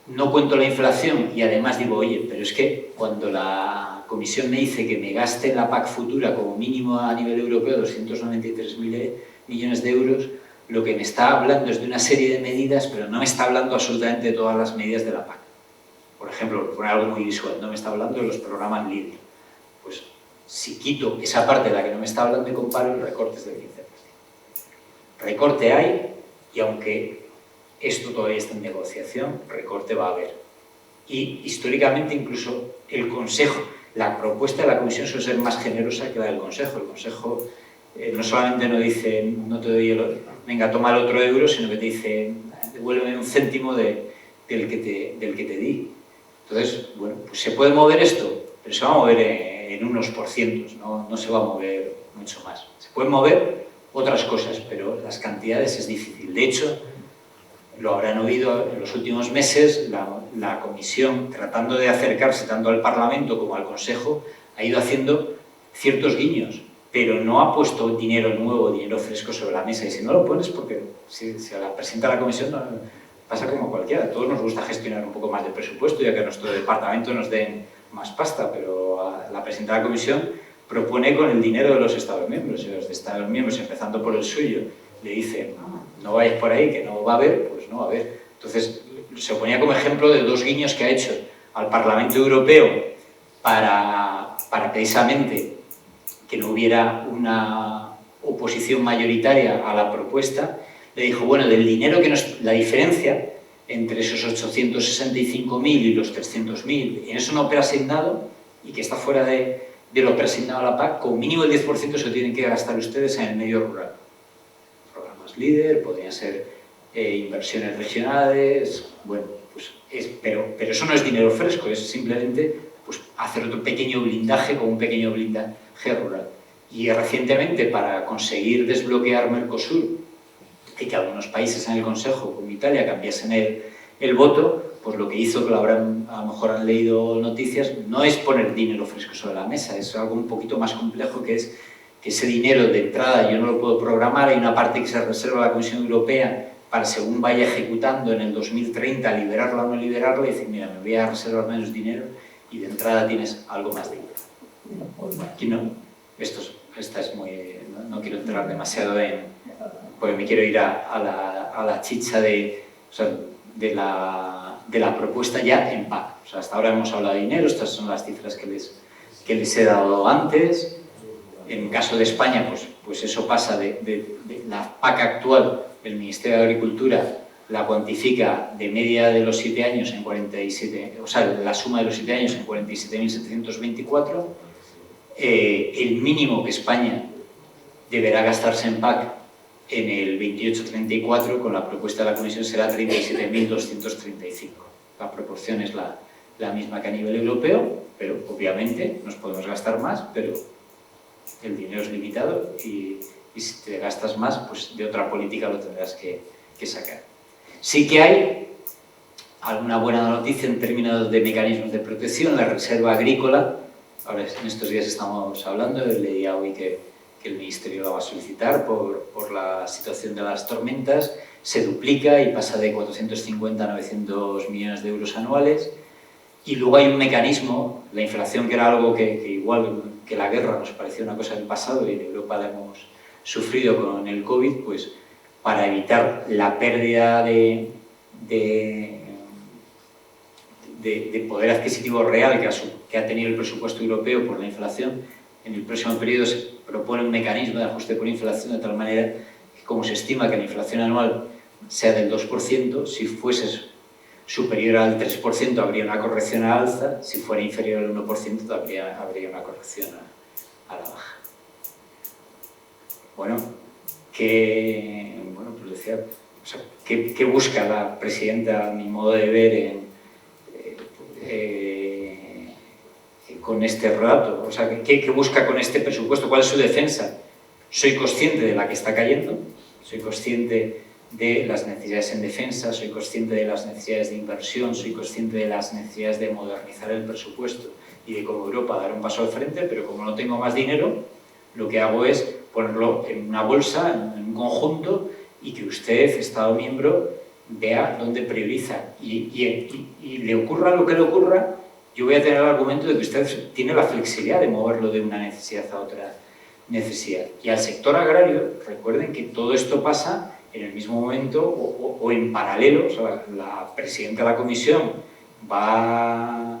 no cuento la inflación y además digo, oye, pero es que cuando la Comisión me dice que me gaste en la PAC futura como mínimo a nivel europeo 293.000 millones de euros, lo que me está hablando es de una serie de medidas, pero no me está hablando absolutamente de todas las medidas de la PAC. Por ejemplo, por poner algo muy visual, no me está hablando de los programas LEADER. Pues si quito esa parte de la que no me está hablando y comparo, el recorte es del 15%. Recorte hay, y aunque esto todavía está en negociación, recorte va a haber. Y históricamente incluso el Consejo, la propuesta de la Comisión suele ser más generosa que la del Consejo. El Consejo no solamente no dice, no te doy venga, toma el otro euro, sino que te dice, devuélveme un céntimo del que te di. Entonces, bueno, pues se puede mover esto, pero se va a mover en unos porcientos, no se va a mover mucho más. Se pueden mover otras cosas, pero las cantidades es difícil. De hecho, lo habrán oído en los últimos meses, la Comisión, tratando de acercarse tanto al Parlamento como al Consejo, ha ido haciendo ciertos guiños, pero no ha puesto dinero nuevo, dinero fresco sobre la mesa. Y si no lo pones, porque si la presenta la Comisión, pasa como cualquiera. A todos nos gusta gestionar un poco más de presupuesto, ya que a nuestro departamento nos den más pasta, pero a la presenta la Comisión propone con el dinero de los Estados miembros. Y los Estados miembros, empezando por el suyo, le dicen, no vayas por ahí, que no va a haber, pues no va a haber. Entonces, se ponía como ejemplo de dos guiños que ha hecho al Parlamento Europeo para precisamente que no hubiera una oposición mayoritaria a la propuesta. Le dijo, bueno, del dinero que la diferencia entre esos 865.000 y los 300.000, en eso no preasignado y que está fuera de lo preasignado a la PAC, con mínimo el 10% se lo tienen que gastar ustedes en el medio rural. Programas LEADER, podrían ser inversiones regionales, bueno, pues pero eso no es dinero fresco, es simplemente pues, hacer otro pequeño blindaje con un pequeño blindaje rural. Y recientemente, para conseguir desbloquear Mercosur y que algunos países en el Consejo, como Italia, cambiasen el voto, pues lo que hizo, que a lo mejor han leído noticias, no es poner dinero fresco sobre la mesa, es algo un poquito más complejo, que es que ese dinero de entrada yo no lo puedo programar, hay una parte que se reserva a la Comisión Europea para, según vaya ejecutando en el 2030, liberarla o no liberarla, y decir, mira, me voy a reservar menos dinero y de entrada tienes algo más de dinero. Aquí no, esta es muy... No quiero entrar demasiado porque me quiero ir a la chicha de la propuesta ya en PAC. O sea, hasta ahora hemos hablado de dinero, estas son las cifras que les he dado antes. En caso de España, pues eso pasa de la PAC actual, el Ministerio de Agricultura la cuantifica de media de los 7 años en 47, o sea, la suma de los 7 años en 47.724. El mínimo que España deberá gastarse en PAC en el 28-34, con la propuesta de la Comisión, será 37.235. La proporción es la misma que a nivel europeo, pero obviamente nos podemos gastar más, pero el dinero es limitado y si te gastas más, pues de otra política lo tendrás que sacar. Sí que hay alguna buena noticia en términos de mecanismos de protección. La reserva agrícola, ahora en estos días estamos hablando, leía hoy que el Ministerio la va a solicitar por la situación de las tormentas, se duplica y pasa de 450 a 900 millones de euros anuales. Y luego hay un mecanismo, la inflación, que era algo que igual que la guerra nos parecía una cosa del pasado y en Europa la hemos sufrido con el COVID, pues para evitar la pérdida de poder adquisitivo real que ha tenido el presupuesto europeo por la inflación, en el próximo periodo se propone un mecanismo de ajuste por inflación de tal manera que, como se estima que la inflación anual sea del 2%, si fuese superior al 3% habría una corrección a alza, si fuera inferior al 1% habría una corrección a la baja. Bueno, pues decía, o sea, ¿qué busca la presidenta, a mi modo de ver, con este relato? O sea, ¿qué busca con este presupuesto? ¿Cuál es su defensa? Soy consciente de la que está cayendo, soy consciente de las necesidades en defensa, soy consciente de las necesidades de inversión, soy consciente de las necesidades de modernizar el presupuesto y de como Europa dar un paso al frente, pero como no tengo más dinero, lo que hago es ponerlo en una bolsa, en un conjunto, y que usted, Estado miembro, vea dónde prioriza. Y le ocurra lo que le ocurra, yo voy a tener el argumento de que usted tiene la flexibilidad de moverlo de una necesidad a otra necesidad. Y al sector agrario, recuerden que todo esto pasa en el mismo momento o en paralelo. O sea, la presidenta de la comisión va,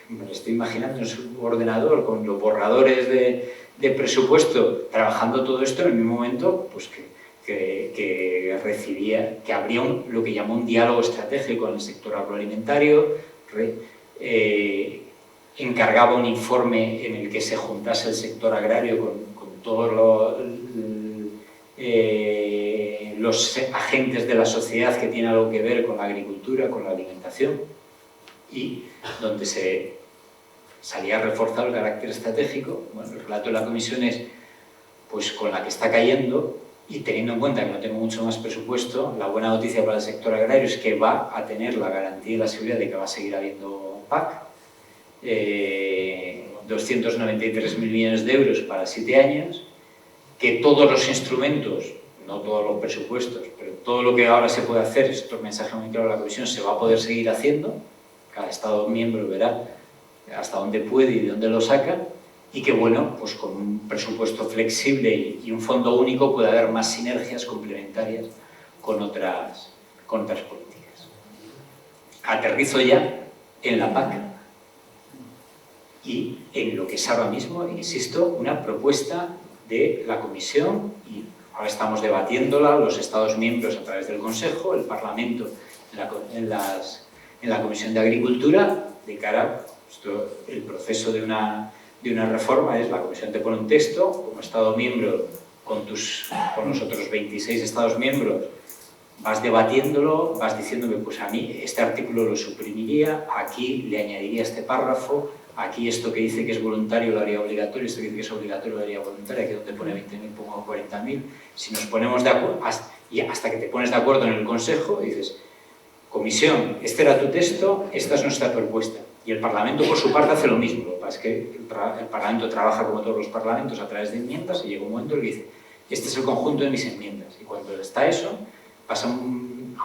me lo estoy imaginando en su ordenador con los borradores de presupuesto, trabajando todo esto en el mismo momento, pues que recibía, que habría lo que llamó un diálogo estratégico en el sector agroalimentario, encargaba un informe en el que se juntase el sector agrario con todos los agentes de la sociedad que tienen algo que ver con la agricultura, con la alimentación, y donde se salía reforzado el carácter estratégico. Bueno, el relato de la comisión es, pues con la que está cayendo, y teniendo en cuenta que no tengo mucho más presupuesto, la buena noticia para el sector agrario es que va a tener la garantía y la seguridad de que va a seguir habiendo PAC, 293.000 millones de euros para 7 años, que todos los instrumentos, no todos los presupuestos, pero todo lo que ahora se puede hacer, esto es un mensaje muy claro de la Comisión, se va a poder seguir haciendo, cada Estado miembro verá hasta dónde puede y de dónde lo saca, y que, bueno, pues con un presupuesto flexible y un fondo único puede haber más sinergias complementarias con otras políticas. Aterrizo ya en la PAC y en lo que es ahora mismo, insisto, una propuesta de la Comisión, y ahora estamos debatiéndola los Estados miembros a través del Consejo, el Parlamento en la Comisión de Agricultura, de cara a el proceso de una reforma. Es la Comisión te pone un texto, como Estado miembro con los otros 26 Estados miembros vas debatiéndolo, vas diciéndome, pues a mí este artículo lo suprimiría, aquí le añadiría este párrafo, aquí esto que dice que es voluntario lo haría obligatorio, esto que dice que es obligatorio lo haría voluntario, aquí donde pone 20.000 pongo 40.000. Si nos ponemos de acuerdo, y hasta que te pones de acuerdo en el Consejo, dices, Comisión, este era tu texto, esta es nuestra propuesta. Y el Parlamento, por su parte, hace lo mismo. Lo que pasa es que el Parlamento trabaja como todos los parlamentos a través de enmiendas, y llega un momento en el que dice, este es el conjunto de mis enmiendas. Y cuando está eso, pasa a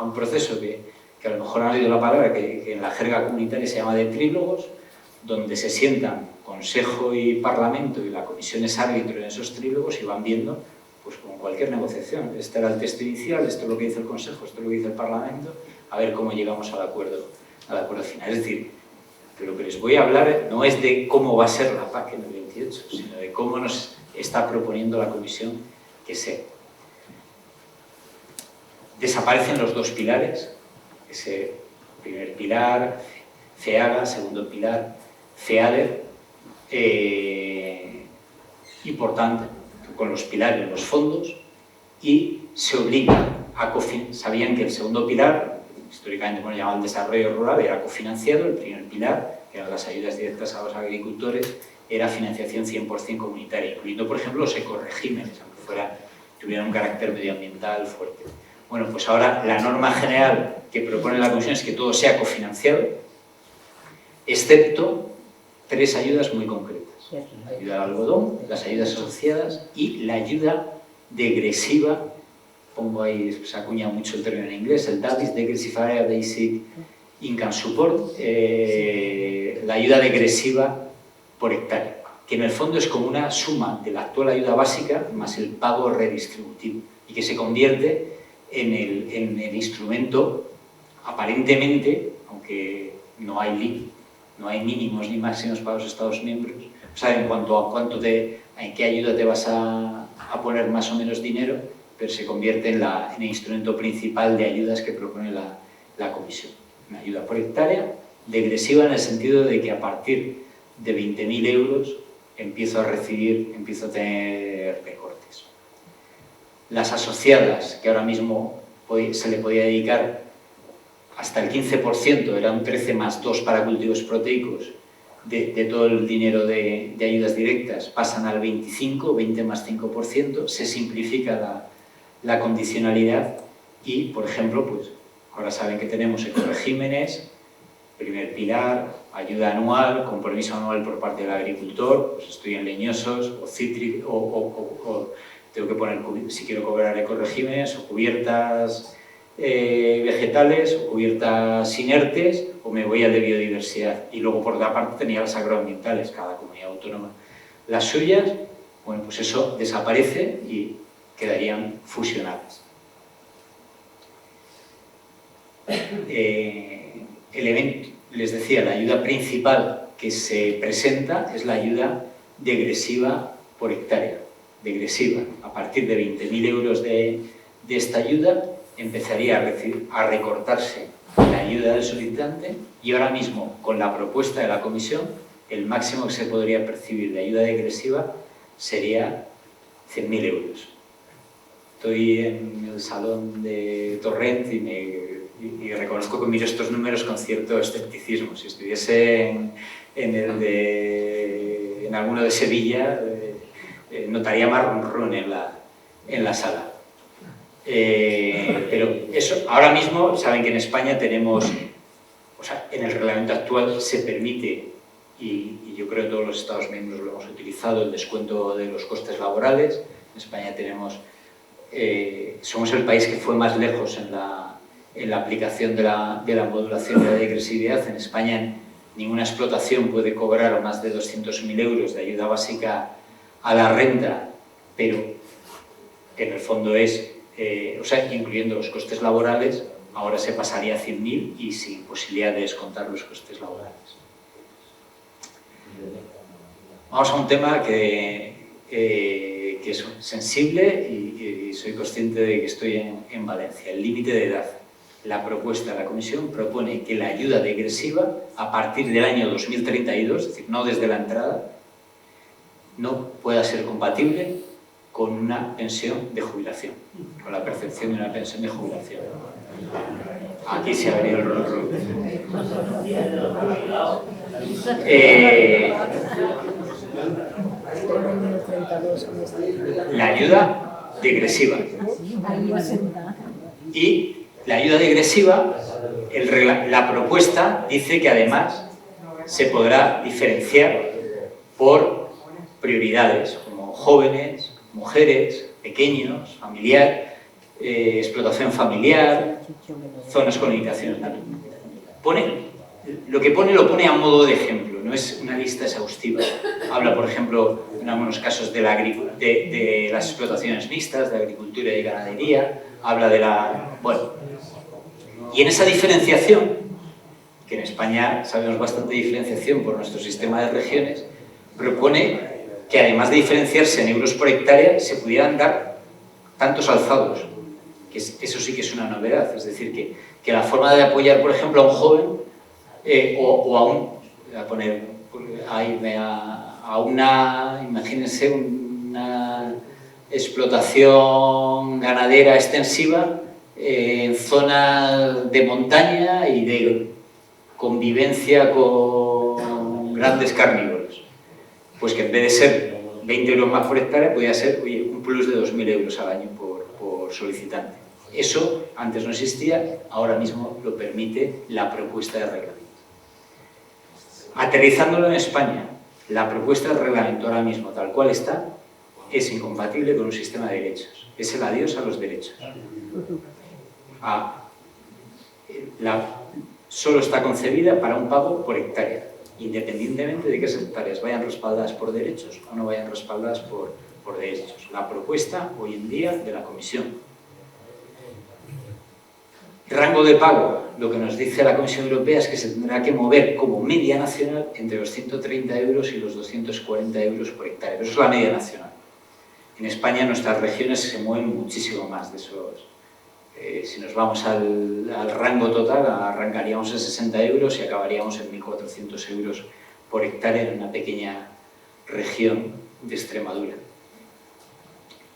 un proceso que a lo mejor han oído la palabra, que en la jerga comunitaria se llama de trílogos, donde se sientan Consejo y Parlamento, y la Comisión es árbitro en esos trílogos, y van viendo, pues como cualquier negociación, este era el texto inicial, esto es lo que dice el Consejo, esto es lo que dice el Parlamento, a ver cómo llegamos al acuerdo final. Es decir, de lo que les voy a hablar no es de cómo va a ser la PAC en el 28, sino de cómo nos está proponiendo la Comisión que sea. Desaparecen los dos pilares, ese primer pilar, FEAGA, segundo pilar, FEADER, y por tanto, con los pilares, los fondos, y se obliga a cofinanciar. Sabían que el segundo pilar, históricamente llamado el desarrollo rural, era cofinanciado. El primer pilar, que eran las ayudas directas a los agricultores, era financiación 100% comunitaria, incluyendo, por ejemplo, los ecoregímenes, aunque tuvieran un carácter medioambiental fuerte. Bueno, pues ahora la norma general que propone la Comisión es que todo sea cofinanciado, excepto 3 ayudas muy concretas. La ayuda al algodón, las ayudas asociadas y la ayuda degresiva. Pongo ahí, se acuña mucho el término en inglés, el DABIS, Degressive Basic Income Support, la ayuda degresiva por hectárea, que en el fondo es como una suma de la actual ayuda básica más el pago redistributivo, y que se convierte en el instrumento, aparentemente, aunque no hay mínimos ni máximos para los Estados miembros, o sea, en cuanto a en qué ayuda te vas a poner más o menos dinero, pero se convierte en el instrumento principal de ayudas que propone la Comisión. Una ayuda por hectárea, degresiva en el sentido de que a partir de 20.000 euros empiezo a tener recortes. las asociadas, que ahora mismo se le podía dedicar hasta el 15%, era un 13 más 2 para cultivos proteicos, de todo el dinero de ayudas directas, pasan al 25, 20 más 5%, se simplifica la condicionalidad y, por ejemplo, pues ahora saben que tenemos ecoregímenes, primer pilar, ayuda anual, compromiso anual por parte del agricultor, pues estoy en leñosos o cítricos, o tengo que poner, si quiero cobrar ecoregímenes, o cubiertas vegetales, o cubiertas inertes, o me voy al de biodiversidad. Y luego, por otra parte, tenía las agroambientales, cada comunidad autónoma las suyas. Bueno, pues eso desaparece y quedarían fusionadas. Elemento, les decía, la ayuda principal que se presenta es la ayuda degresiva por hectárea. Degresiva. A partir de 20.000 euros de esta ayuda empezaría a recortarse la ayuda del solicitante y ahora mismo, con la propuesta de la comisión, el máximo que se podría percibir de ayuda degresiva sería 100.000 euros. Estoy en el salón de Torrent y reconozco que miro estos números con cierto escepticismo. Si estuviese en alguno de Sevilla, notaría más ronron en la sala. Pero eso, ahora mismo, saben que en España tenemos, o sea, en el reglamento actual se permite, y yo creo que todos los Estados miembros lo hemos utilizado, el descuento de los costes laborales. En España tenemos, somos el país que fue más lejos en la aplicación de la modulación de la degresividad. En España ninguna explotación puede cobrar más de 200.000 euros de ayuda básica a la renta, pero en el fondo es, o sea, incluyendo los costes laborales, ahora se pasaría a 100.000 y sin posibilidad de descontar los costes laborales. Vamos a un tema que es sensible y soy consciente de que estoy en Valencia, el límite de edad. La propuesta de la Comisión propone que la ayuda degresiva, a partir del año 2032, es decir, no desde la entrada, no pueda ser compatible con una pensión de jubilación, con la percepción de una pensión de jubilación. Aquí se ha venido el rol. La ayuda degresiva. Y la ayuda degresiva, la propuesta dice que además se podrá diferenciar por prioridades, como jóvenes, mujeres, pequeños, familiar, explotación familiar, zonas con limitaciones. Lo que pone lo pone a modo de ejemplo, no es una lista exhaustiva. Habla, por ejemplo, en algunos casos de las explotaciones mixtas, de agricultura y ganadería, habla de la... Bueno, y en esa diferenciación, que en España sabemos bastante diferenciación por nuestro sistema de regiones, propone que además de diferenciarse en euros por hectárea, se pudieran dar tantos alzados, que eso sí que es una novedad, es decir, que la forma de apoyar, por ejemplo, a un joven o a una, imagínense, una explotación ganadera extensiva en zonas de montaña y de convivencia con grandes carnívoros. Pues que en vez de ser 20 euros más por hectárea, podría ser, oye, un plus de 2.000 euros al año por solicitante. Eso antes no existía, ahora mismo lo permite la propuesta de reglamento. Aterrizándolo en España, la propuesta de reglamento ahora mismo, tal cual está, es incompatible con un sistema de derechos. Es el adiós a los derechos. Solo está concebida para un pago por hectárea, independientemente de que esas hectáreas vayan respaldadas por derechos o no vayan respaldadas por derechos. La propuesta hoy en día de la Comisión. Rango de pago, lo que nos dice la Comisión Europea es que se tendrá que mover como media nacional entre los 130 euros y los 240 euros por hectárea. Pero eso es la media nacional. En España nuestras regiones se mueven muchísimo más de esos. Si nos vamos al rango total, arrancaríamos en 60 euros y acabaríamos en 1.400 euros por hectárea en una pequeña región de Extremadura.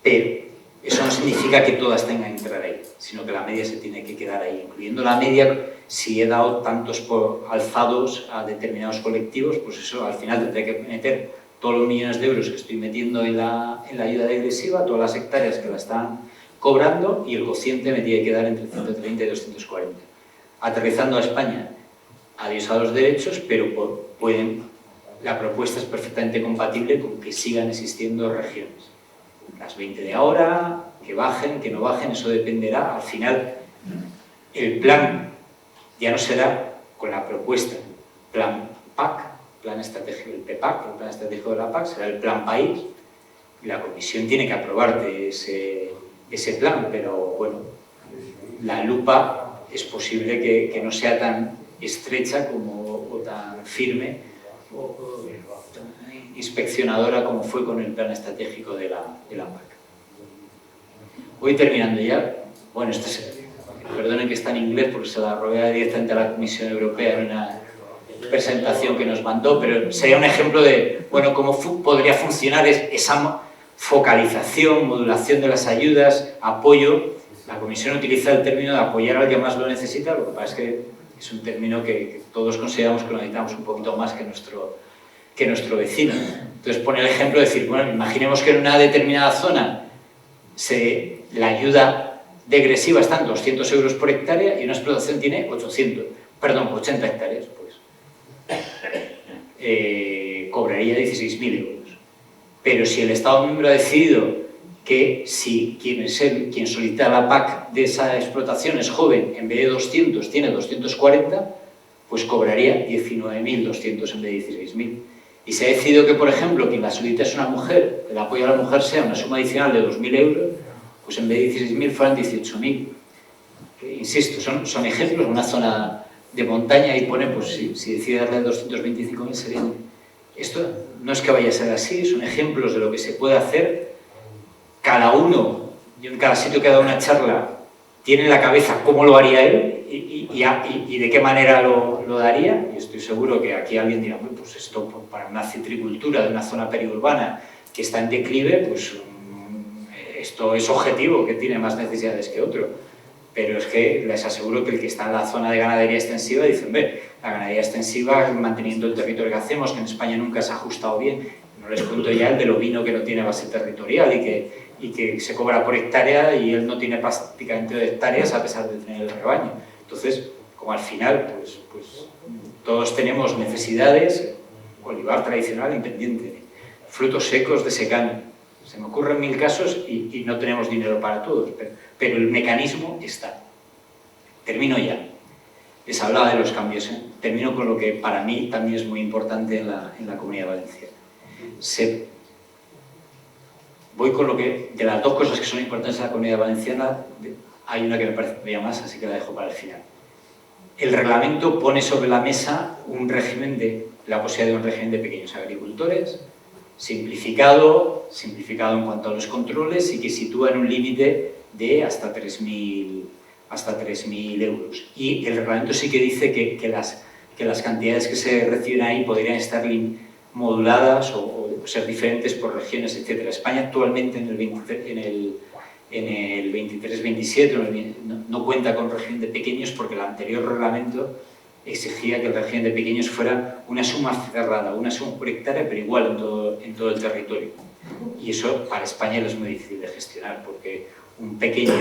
Pero eso no significa que todas tengan que entrar ahí, sino que la media se tiene que quedar ahí, incluyendo la media. Si he dado tantos alzados a determinados colectivos, pues eso al final tendré que meter todos los millones de euros que estoy metiendo en la ayuda degresiva, todas las hectáreas que la están cobrando, y el cociente me tiene que dar entre 130 y 240. Aterrizando a España, adiós a los derechos, pero la propuesta es perfectamente compatible con que sigan existiendo regiones. Las 20 de ahora, que bajen, que no bajen, eso dependerá. Al final, el plan ya no será con la propuesta, plan PAC, plan estratégico del PEPAC, el plan estratégico de la PAC, será el plan país, y la Comisión tiene que aprobarte ese plan, pero bueno, la lupa es posible que no sea tan estrecha o tan firme o tan inspeccionadora como fue con el plan estratégico de la PAC. Voy terminando ya. Bueno, perdonen que está en inglés porque se la robé directamente a la Comisión Europea en una presentación que nos mandó, pero sería un ejemplo de, bueno, cómo podría funcionar esa focalización, modulación de las ayudas, apoyo. La Comisión utiliza el término de apoyar al que más lo necesita, lo que pasa es que es un término que todos consideramos que lo necesitamos un poquito más que nuestro vecino. Entonces pone el ejemplo de decir, bueno, imaginemos que en una determinada zona la ayuda degresiva está en 200 euros por hectárea y una explotación tiene 80 hectáreas, pues cobraría 16.000 euros. Pero si el Estado miembro ha decidido que si quien solicita la PAC de esa explotación es joven, en vez de 200 tiene 240, pues cobraría 19.200 en vez de 16.000. Y se ha decidido que, por ejemplo, quien la solicita es una mujer, el apoyo a la mujer sea una suma adicional de 2.000 euros, pues en vez de 16.000 fueran 18.000. Insisto, son ejemplos, una zona de montaña y pone, pues si decide darle 225.000 serían... Esto no es que vaya a ser así, son ejemplos de lo que se puede hacer. Cada uno, yo en cada sitio que he dado una charla, tiene en la cabeza cómo lo haría él y de qué manera lo daría. Y estoy seguro que aquí alguien dirá, pues esto para una citricultura de una zona periurbana que está en declive, pues esto es objetivo, que tiene más necesidades que otro. Pero es que les aseguro que el que está en la zona de ganadería extensiva dice, la ganadería extensiva, manteniendo el territorio que hacemos, que en España nunca se ha ajustado bien, no les cuento ya el del ovino que no tiene base territorial y que se cobra por hectárea y él no tiene prácticamente hectáreas a pesar de tener el rebaño. Entonces, como al final, pues todos tenemos necesidades, olivar tradicional independiente, frutos secos de secano. Se me ocurren 1000 casos y no tenemos dinero para todos, pero el mecanismo está. Termino ya. Les hablaba de los cambios, termino con lo que para mí también es muy importante en la Comunidad Valenciana. Voy con lo que, de las dos cosas que son importantes en la Comunidad Valenciana, hay una que me parece todavía más, así que la dejo para el final. El reglamento pone sobre la mesa la posibilidad de un régimen de pequeños agricultores, simplificado en cuanto a los controles y que sitúa en un límite de hasta 3.000 euros. Y el reglamento sí que dice que las cantidades que se reciben ahí podrían estar moduladas o ser diferentes por regiones, etc. España actualmente en el 23-27 no cuenta con régimen de pequeños porque el anterior reglamento exigía que el régimen de pequeños fuera una suma cerrada, una suma por hectárea, pero igual en todo el territorio. Y eso para España es muy difícil de gestionar, porque un pequeño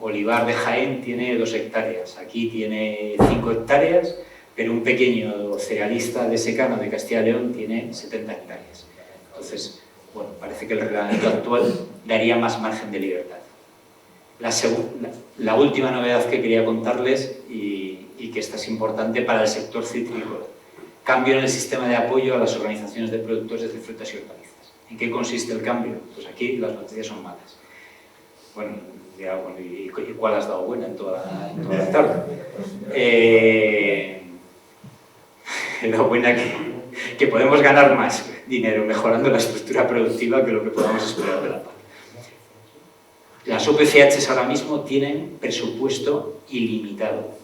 olivar de Jaén tiene 2 hectáreas, aquí tiene 5 hectáreas, pero un pequeño cerealista de secano de Castilla y León tiene 70 hectáreas. Entonces, bueno, parece que el reglamento actual daría más margen de libertad. La última novedad que quería contarles, y que esta es importante para el sector citrícola, cambio en el sistema de apoyo a las organizaciones de productores de frutas y hortalizas. ¿En qué consiste el cambio? Pues aquí las noticias son malas. ¿Y cuál has dado buena en toda la tarde? La buena que podemos ganar más dinero mejorando la estructura productiva que lo que podamos esperar de la PAC. Las OPCHs ahora mismo tienen presupuesto ilimitado.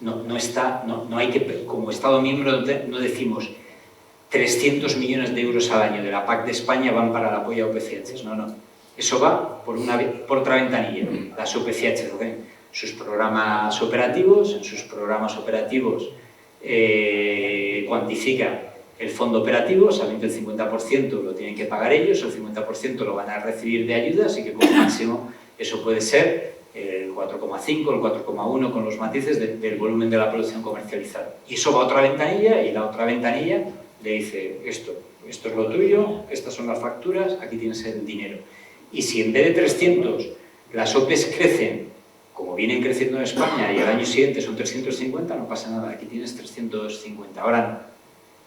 No hay que, como Estado miembro, no decimos 300 millones de euros al año de la PAC de España van para el apoyo a OPCHs. No. Eso va por otra ventanilla, las UPCH, sus programas operativos, en sus programas operativos cuantifican el fondo operativo, sabiendo que el 50% lo tienen que pagar ellos, el 50% lo van a recibir de ayudas y que como máximo eso puede ser el 4,5, el 4,1 con los matices del volumen de la producción comercializada. Y eso va a otra ventanilla y la otra ventanilla le dice esto es lo tuyo, estas son las facturas, aquí tienes el dinero. Y si en vez de 300 las OPEs crecen, como vienen creciendo en España, y al año siguiente son 350, no pasa nada, aquí tienes 350. Ahora,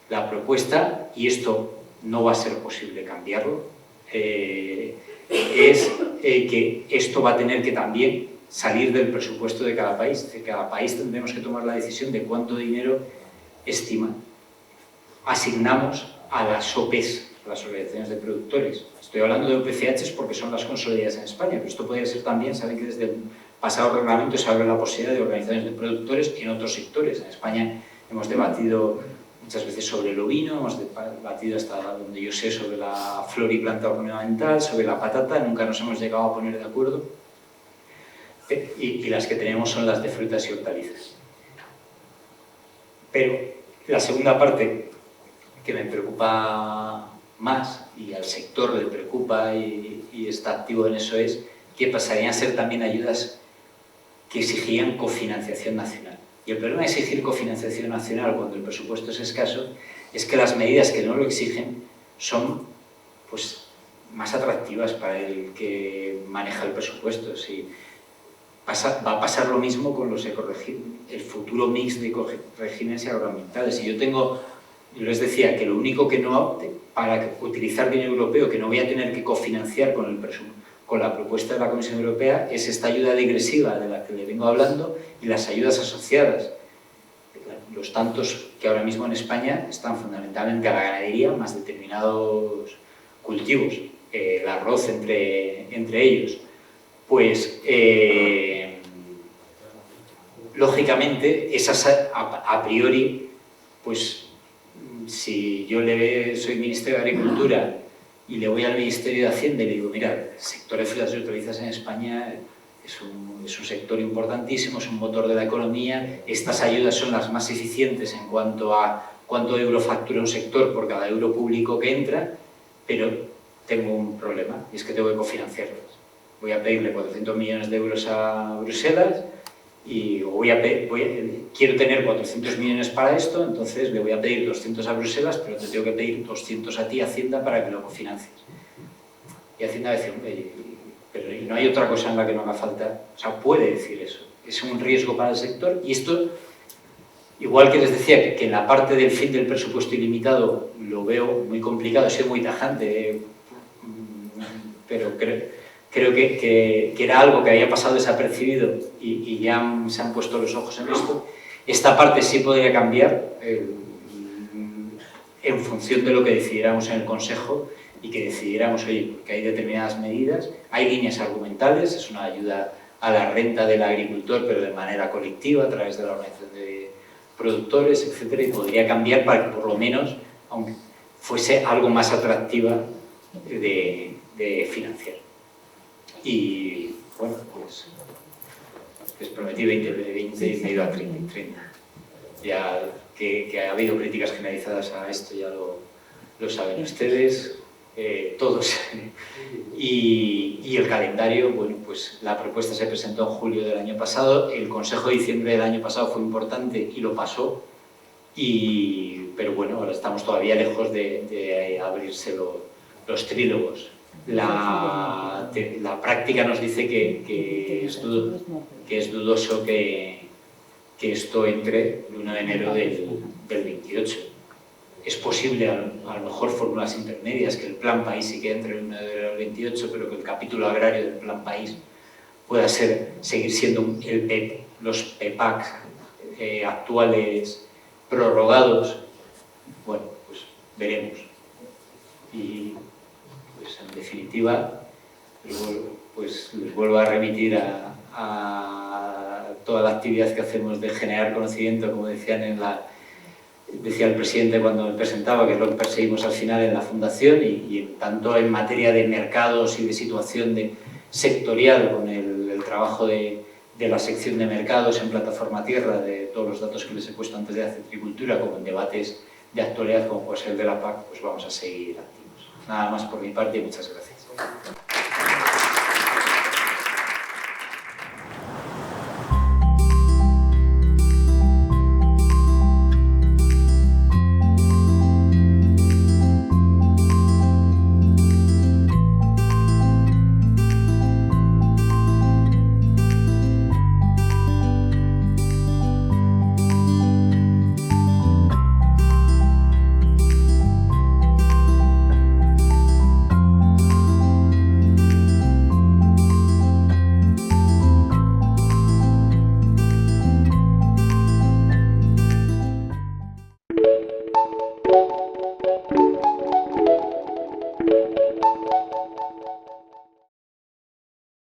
la propuesta, y esto no va a ser posible cambiarlo, es que esto va a tener que también salir del presupuesto de cada país. Es decir, cada país tendremos que tomar la decisión de cuánto dinero asignamos a las OPEs, a las organizaciones de productores. Estoy hablando de OPCHs porque son las consolidadas en España, pero esto podría ser también, saben que desde el pasado reglamento se abre la posibilidad de organizaciones de productores en otros sectores. En España hemos debatido muchas veces sobre el ovino, hemos debatido hasta donde yo sé sobre la flor y planta ornamental, sobre la patata, nunca nos hemos llegado a poner de acuerdo. Y las que tenemos son las de frutas y hortalizas. Pero la segunda parte que me preocupa más, y al sector le preocupa y está activo en eso, es que pasarían a ser también ayudas que exigían cofinanciación nacional. Y el problema de exigir cofinanciación nacional cuando el presupuesto es escaso es que las medidas que no lo exigen son pues, más atractivas para el que maneja el presupuesto. Si va a pasar lo mismo con el futuro mix de ecoregímenes y agroambientales. Y yo les decía que lo único que no, para utilizar dinero europeo, que no voy a tener que cofinanciar con la propuesta de la Comisión Europea, es esta ayuda digresiva de la que le vengo hablando y las ayudas asociadas. Los tantos que ahora mismo en España están fundamentalmente a la ganadería, más determinados cultivos, el arroz entre ellos. Pues, lógicamente, esas a priori, pues, si yo soy Ministerio de Agricultura y le voy al Ministerio de Hacienda y le digo, mira, el sector de frutas y hortalizas en España es un sector importantísimo, es un motor de la economía, estas ayudas son las más eficientes en cuanto a cuánto euro factura un sector por cada euro público que entra, pero tengo un problema, y es que tengo que cofinanciarlas. Voy a pedirle 400 millones de euros a Bruselas y quiero tener 400 millones para esto, entonces le voy a pedir 200 a Bruselas, pero te tengo que pedir 200 a ti, Hacienda, para que lo cofinancies. Y Hacienda va a decir, pero ¿y no hay otra cosa en la que no haga falta? O sea, puede decir eso. Es un riesgo para el sector y esto, igual que les decía que en la parte del fin del presupuesto ilimitado lo veo muy complicado, he sido muy tajante, pero creo que era algo que había pasado desapercibido y ya se han puesto los ojos en esto. Esta parte sí podría cambiar en función de lo que decidiéramos en el Consejo y que decidiéramos, oye, que hay determinadas medidas, hay líneas argumentales, es una ayuda a la renta del agricultor, pero de manera colectiva, a través de la organización de productores, etcétera, y podría cambiar para que por lo menos, aunque fuese algo más atractiva de financiar. Y bueno, pues les prometí 20 y me he ido a 30. Ya que ha habido críticas generalizadas a esto, ya lo saben ustedes, todos. Y el calendario, bueno, pues la propuesta se presentó en julio del año pasado, el Consejo de diciembre del año pasado fue importante y lo pasó, pero bueno, ahora estamos todavía lejos de abrirse los trílogos. La práctica nos dice que es dudoso que esto entre el 1 de enero del 28. Es posible, a lo mejor, fórmulas intermedias, que el Plan País sí que entre el 1 de enero del 28, pero que el capítulo agrario del Plan País pueda seguir siendo los PEPAC actuales prorrogados. Bueno, pues veremos. Y pues en definitiva, pues les vuelvo a remitir a toda la actividad que hacemos de generar conocimiento, como decían en decía el presidente cuando me presentaba, que es lo que perseguimos al final en la Fundación, y tanto en materia de mercados y de situación sectorial, con el trabajo de la sección de mercados en Plataforma Tierra, de todos los datos que les he puesto antes de Agricultura, como en debates de actualidad como puede ser el de la PAC, pues vamos a seguir activos. Nada más por mi parte y muchas gracias.